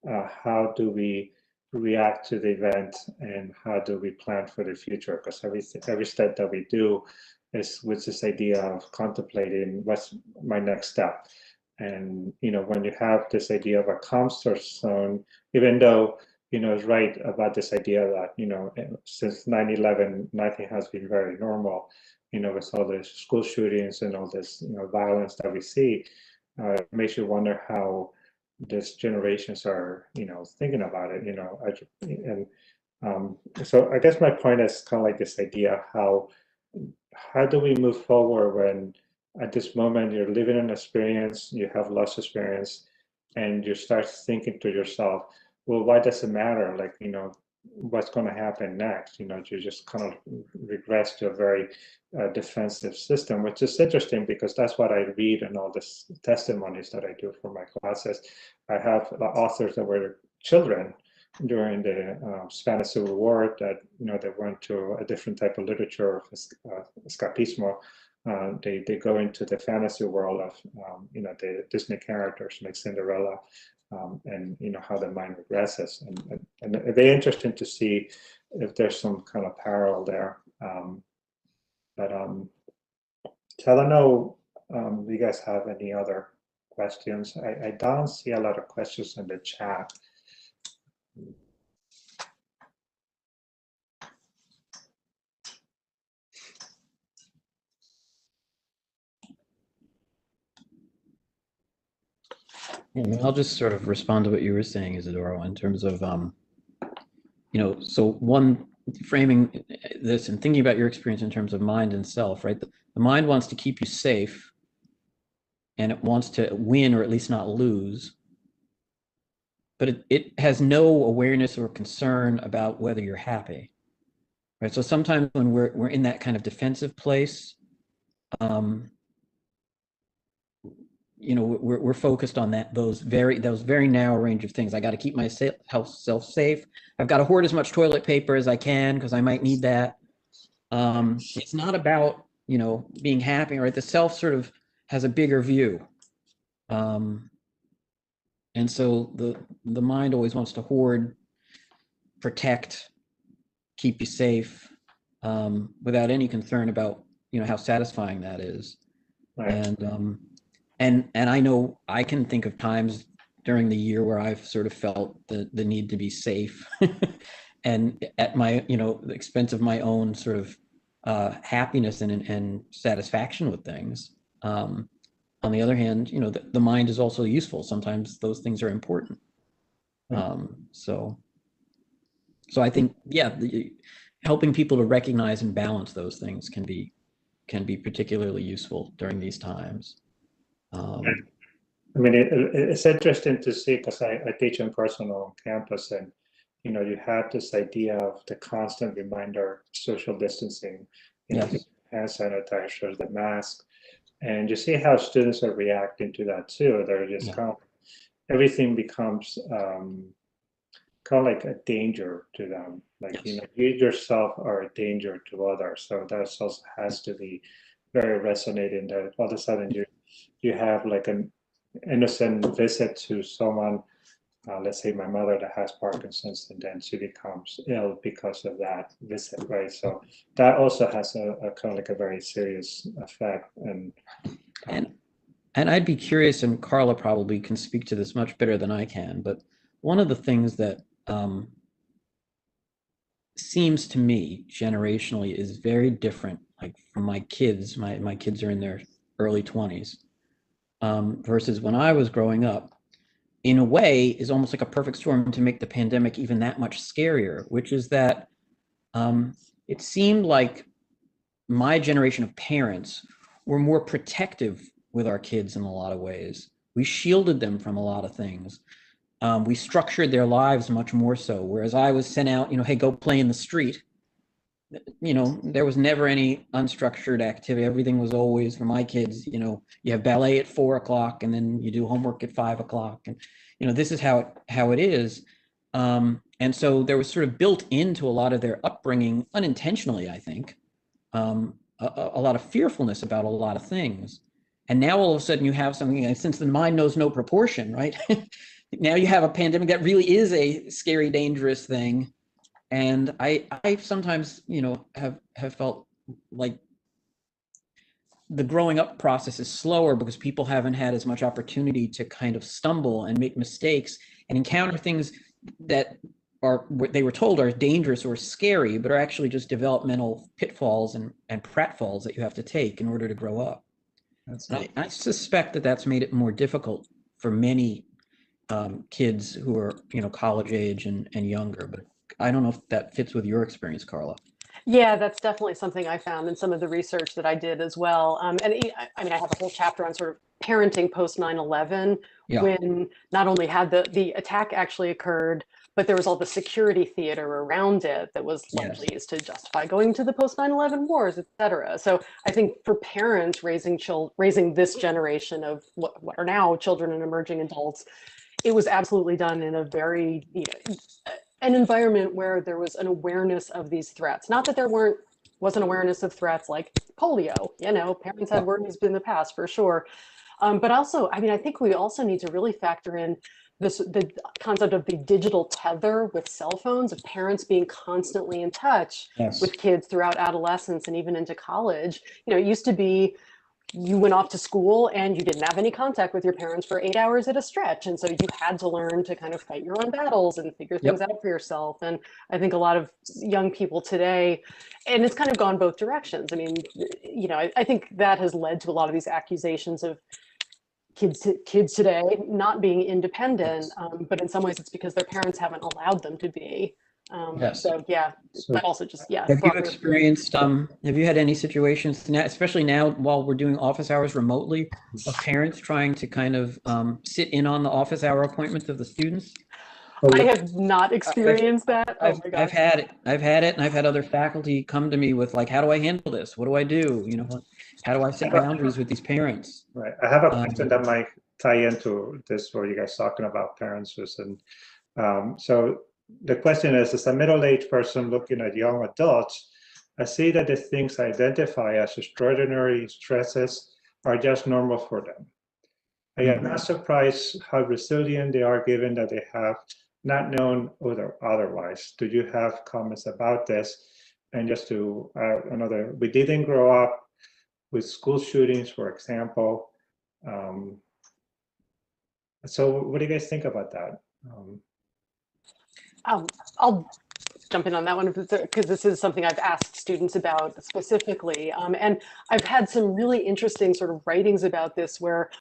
Speaker 1: how do we react to the event and how do we plan for the future? Because every step that we do is with this idea of contemplating what's my next step. And, when you have this idea of a comfort zone, even though, is right about this idea that, since 9/11, nothing has been very normal, with all the school shootings and all this, violence that we see, it makes you wonder how these generations are, thinking about it, and so I guess my point is kind of like this idea, how do we move forward when at this moment you're living an experience, you have lost experience, and you start thinking to yourself, well, why does it matter? Like, what's going to happen next? You just kind of regress to a very defensive system, which is interesting because that's what I read in all this testimonies that I do for my classes. I have authors that were children during the Spanish Civil War that, they went to a different type of literature, escapismo. They go into the fantasy world of, the Disney characters like Cinderella, and how the mind regresses, and very interesting to see if there's some kind of parallel there. But so I don't know, do you guys have any other questions? I don't see a lot of questions in the chat.
Speaker 4: Yeah, I mean, I'll just sort of respond to what you were saying, Isidoro, in terms of, so one, framing this and thinking about your experience in terms of mind and self, right? The mind wants to keep you safe and it wants to win or at least not lose, but it has no awareness or concern about whether you're happy, right? So sometimes when we're in that kind of defensive place, we're focused on those very narrow range of things. I got to keep myself safe. I've got to hoard as much toilet paper as I can because I might need that. It's not about being happy, right? The self sort of has a bigger view, and so the mind always wants to hoard, protect, keep you safe, without any concern about how satisfying that is.
Speaker 1: Right.
Speaker 4: And I know I can think of times during the year where I've sort of felt the need to be safe and at my, the expense of my own sort of happiness and satisfaction with things. On the other hand, the mind is also useful. Sometimes those things are important. So I think, yeah, helping people to recognize and balance those things can be particularly useful during these times.
Speaker 1: I mean, it's interesting to see because I teach in person on campus, and you have this idea of the constant reminder, social distancing,
Speaker 4: Yes.
Speaker 1: hand sanitizers, the mask, and you see how students are reacting to that too. They're just kind of, everything becomes kind of like a danger to them. Like you yourself are a danger to others. So that also has to be very resonating. That all of a sudden you have like an innocent visit to someone, let's say my mother that has Parkinson's, and then she becomes ill because of that visit, right? So that also has a kind of like a very serious effect.
Speaker 4: And I'd be curious, and Carla probably can speak to this much better than I can, but one of the things that seems to me generationally is very different, like from my kids. My kids are in their early 20s. versus when I was growing up, in a way, is almost like a perfect storm to make the pandemic even that much scarier, which is that it seemed like my generation of parents were more protective with our kids in a lot of ways. We shielded them from a lot of things. We structured their lives much more so. Whereas I was sent out, hey, go play in the street. There was never any unstructured activity. Everything was always, for my kids, you have ballet at 4 o'clock and then you do homework at 5 o'clock. And, this is how it is. And so there was sort of built into a lot of their upbringing, unintentionally, I think, a lot of fearfulness about a lot of things. And now all of a sudden you have something, since the mind knows no proportion, right? Now you have a pandemic that really is a scary, dangerous thing. And I sometimes, have felt like the growing up process is slower because people haven't had as much opportunity to kind of stumble and make mistakes and encounter things that are what they were told are dangerous or scary, but are actually just developmental pitfalls and pratfalls that you have to take in order to grow up. I suspect that that's made it more difficult for many kids who are, college age and younger, but I don't know if that fits with your experience, Carla.
Speaker 3: Yeah, that's definitely something I found in some of the research that I did as well. And I mean, I have a whole chapter on sort of parenting post 9/11, when not only had the attack actually occurred, but there was all the security theater around it that was likely used to justify going to the post 9/11 wars, et cetera. So I think for parents raising this generation of what are now children and emerging adults, it was absolutely done in a very, an environment where there was an awareness of these threats. Not that there wasn't awareness of threats like polio, parents had worries in the past for sure. But also, I mean, I think we also need to really factor in the concept of the digital tether with cell phones, of parents being constantly in touch with kids throughout adolescence and even into college. It used to be you went off to school and you didn't have any contact with your parents for 8 hours at a stretch. And so you had to learn to kind of fight your own battles and figure things out for yourself. And I think a lot of young people today, and it's kind of gone both directions. I mean, I think that has led to a lot of these accusations of kids today not being independent, but in some ways it's because their parents haven't allowed them to be. So but also just
Speaker 4: Have you experienced? Have you had any situations now, especially now while we're doing office hours remotely, of parents trying to kind of sit in on the office hour appointments of the students?
Speaker 3: I have not experienced that. Oh my gosh.
Speaker 4: I've had it, and I've had other faculty come to me with like, how do I handle this? What do I do? How do I set boundaries with these parents?
Speaker 1: Right. I have a question that might tie into this, where you guys talking about parents, and so the question is, as a middle-aged person looking at young adults, I see that the things I identify as extraordinary stresses are just normal for them. I am not surprised how resilient they are, given that they have not known otherwise. Do you have comments about this? And just to we didn't grow up with school shootings, for example. So what do you guys think about that?
Speaker 3: I'll jump in on that one because this is something I've asked students about specifically. And I've had some really interesting sort of writings about this, where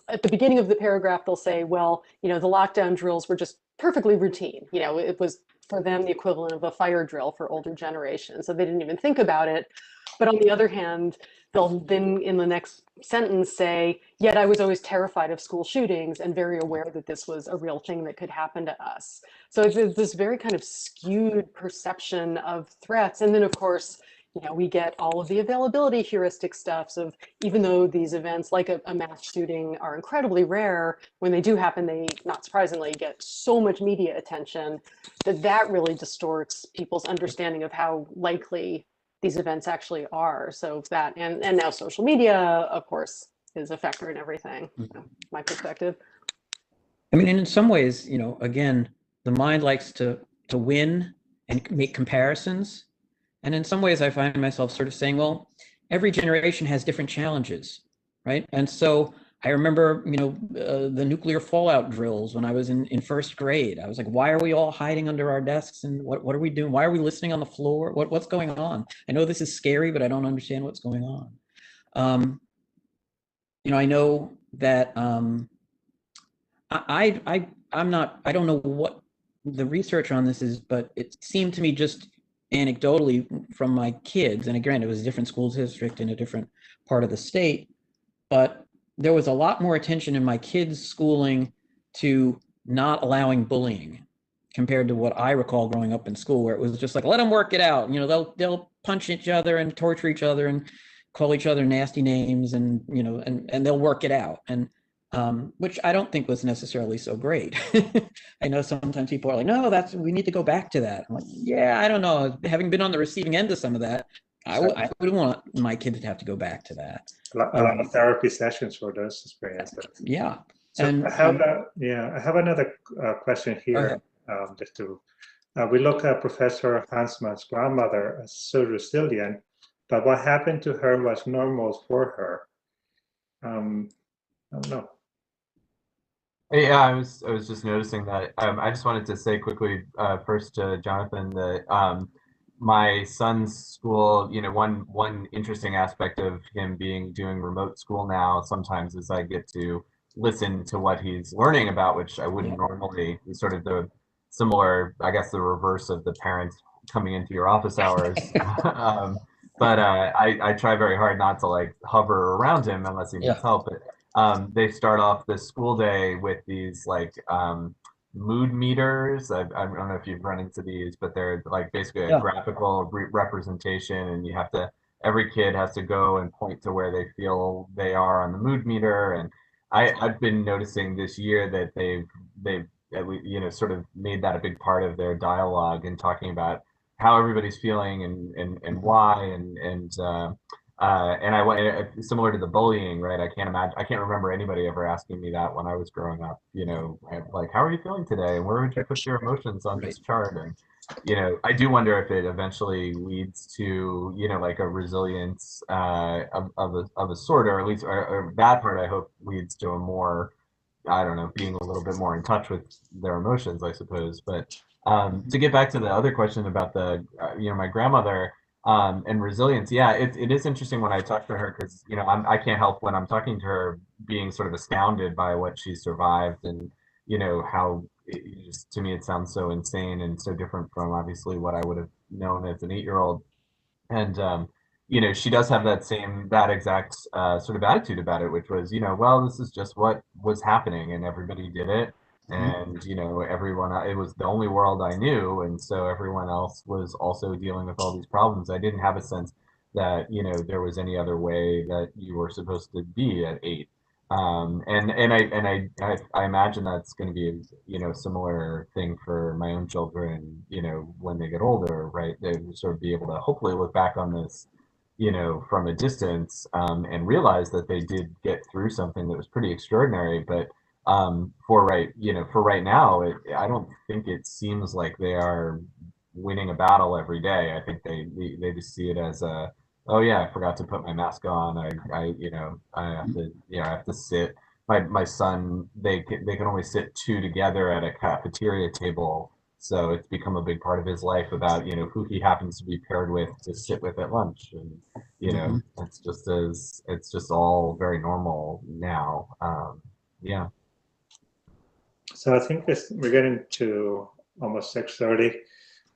Speaker 3: at the beginning of the paragraph, they'll say, well, the lockdown drills were just perfectly routine. It was for them the equivalent of a fire drill for older generations. So they didn't even think about it. But on the other hand, they'll then in the next sentence say, yet I was always terrified of school shootings and very aware that this was a real thing that could happen to us. So it's this very kind of skewed perception of threats. And then of course, we get all of the availability heuristic stuffs of, even though these events like a mass shooting are incredibly rare, when they do happen, they, not surprisingly, get so much media attention that really distorts people's understanding of how likely these events actually are. So that, and now social media, of course, is a factor in everything, my perspective.
Speaker 4: I mean, and in some ways, again, the mind likes to win and make comparisons. And in some ways, I find myself sort of saying, well, every generation has different challenges, right? And so I remember, the nuclear fallout drills when I was in first grade. I was like, why are we all hiding under our desks? And what are we doing? Why are we listening on the floor? What's going on? I know this is scary, but I don't understand what's going on. I know that I don't know what the research on this is, but it seemed to me just anecdotally from my kids, and again, it was a different school district in a different part of the state, but there was a lot more attention in my kids' schooling to not allowing bullying compared to what I recall growing up in school, where it was just like, let them work it out. You know, they'll punch each other and torture each other and call each other nasty names, and you know, and they'll work it out. And which I don't think was necessarily so great. I know sometimes people are like, no, we need to go back to that. I'm like, yeah, I don't know. Having been on the receiving end of some of that, I would want my kids to have to go back to that.
Speaker 1: A lot of therapy sessions for those experiences.
Speaker 4: Yeah.
Speaker 1: So
Speaker 4: And
Speaker 1: I have another question here. Just to, we look at Professor Hansman's grandmother as so resilient, but what happened to her was normal for her. I don't know.
Speaker 2: Yeah, I was just noticing that. I just wanted to say quickly first to Jonathan that my son's school, you know, one interesting aspect of him doing remote school now sometimes is I get to listen to what he's learning about, which I wouldn't normally. It's sort of the similar, I guess, the reverse of the parents coming into your office hours. But I try very hard not to like hover around him unless he needs help. But they start off the school day with these like mood meters. I don't know if you've run into these, but they're like basically a graphical representation, and every kid has to go and point to where they feel they are on the mood meter. And I've been noticing this year that they've you know, sort of made that a big part of their dialogue and talking about how everybody's feeling and why and similar to the bullying, right? I can't remember anybody ever asking me that when I was growing up, you know, like, how are you feeling today? And where would you put your emotions on this chart? And, you know, I do wonder if it eventually leads to, you know, like a resilience of a sort, or at least, or that part I hope leads to a more, I don't know, being a little bit more in touch with their emotions, I suppose. But to get back to the other question about you know, my grandmother, and resilience. Yeah, it is interesting when I talk to her, because you know I can't help when I'm talking to her being sort of astounded by what she survived, and you know how to me it sounds so insane and so different from obviously what I would have known as an 8-year-old. And you know, she does have that exact sort of attitude about it, which was, you know, well, this is just what was happening and everybody did it. And you know, it was the only world I knew, and so everyone else was also dealing with all these problems. I didn't have a sense that, you know, there was any other way that you were supposed to be at 8. And I imagine that's going to be a, you know, similar thing for my own children, you know, when they get older, right? They will sort of be able to hopefully look back on this, you know, from a distance, and realize that they did get through something that was pretty extraordinary. But for right now, I don't think it seems like they are winning a battle every day. I think they just see it as a, oh yeah, I forgot to put my mask on. I have to sit. My son, they can only sit 2 together at a cafeteria table, so it's become a big part of his life about, you know, who he happens to be paired with to sit with at lunch. And you know, it's just all very normal now. Yeah.
Speaker 1: So I think we're getting to almost 6:30.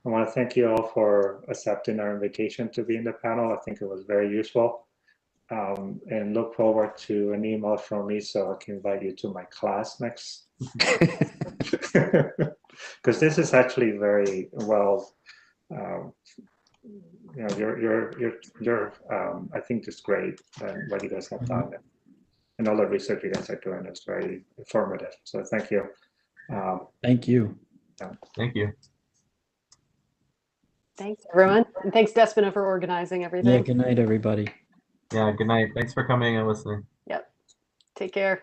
Speaker 1: I want to thank you all for accepting our invitation to be in the panel. I think it was very useful, and look forward to an email from me so I can invite you to my class next. Because this is actually very well, you know, your I think it's great what you guys have done, and all the research you guys are doing is very informative. So thank you.
Speaker 4: Thank you.
Speaker 2: Thank you.
Speaker 3: Thanks, everyone. And thanks, Despina, for organizing everything.
Speaker 4: Yeah, good night, everybody.
Speaker 2: Yeah, good night. Thanks for coming and listening.
Speaker 3: Yep. Take care.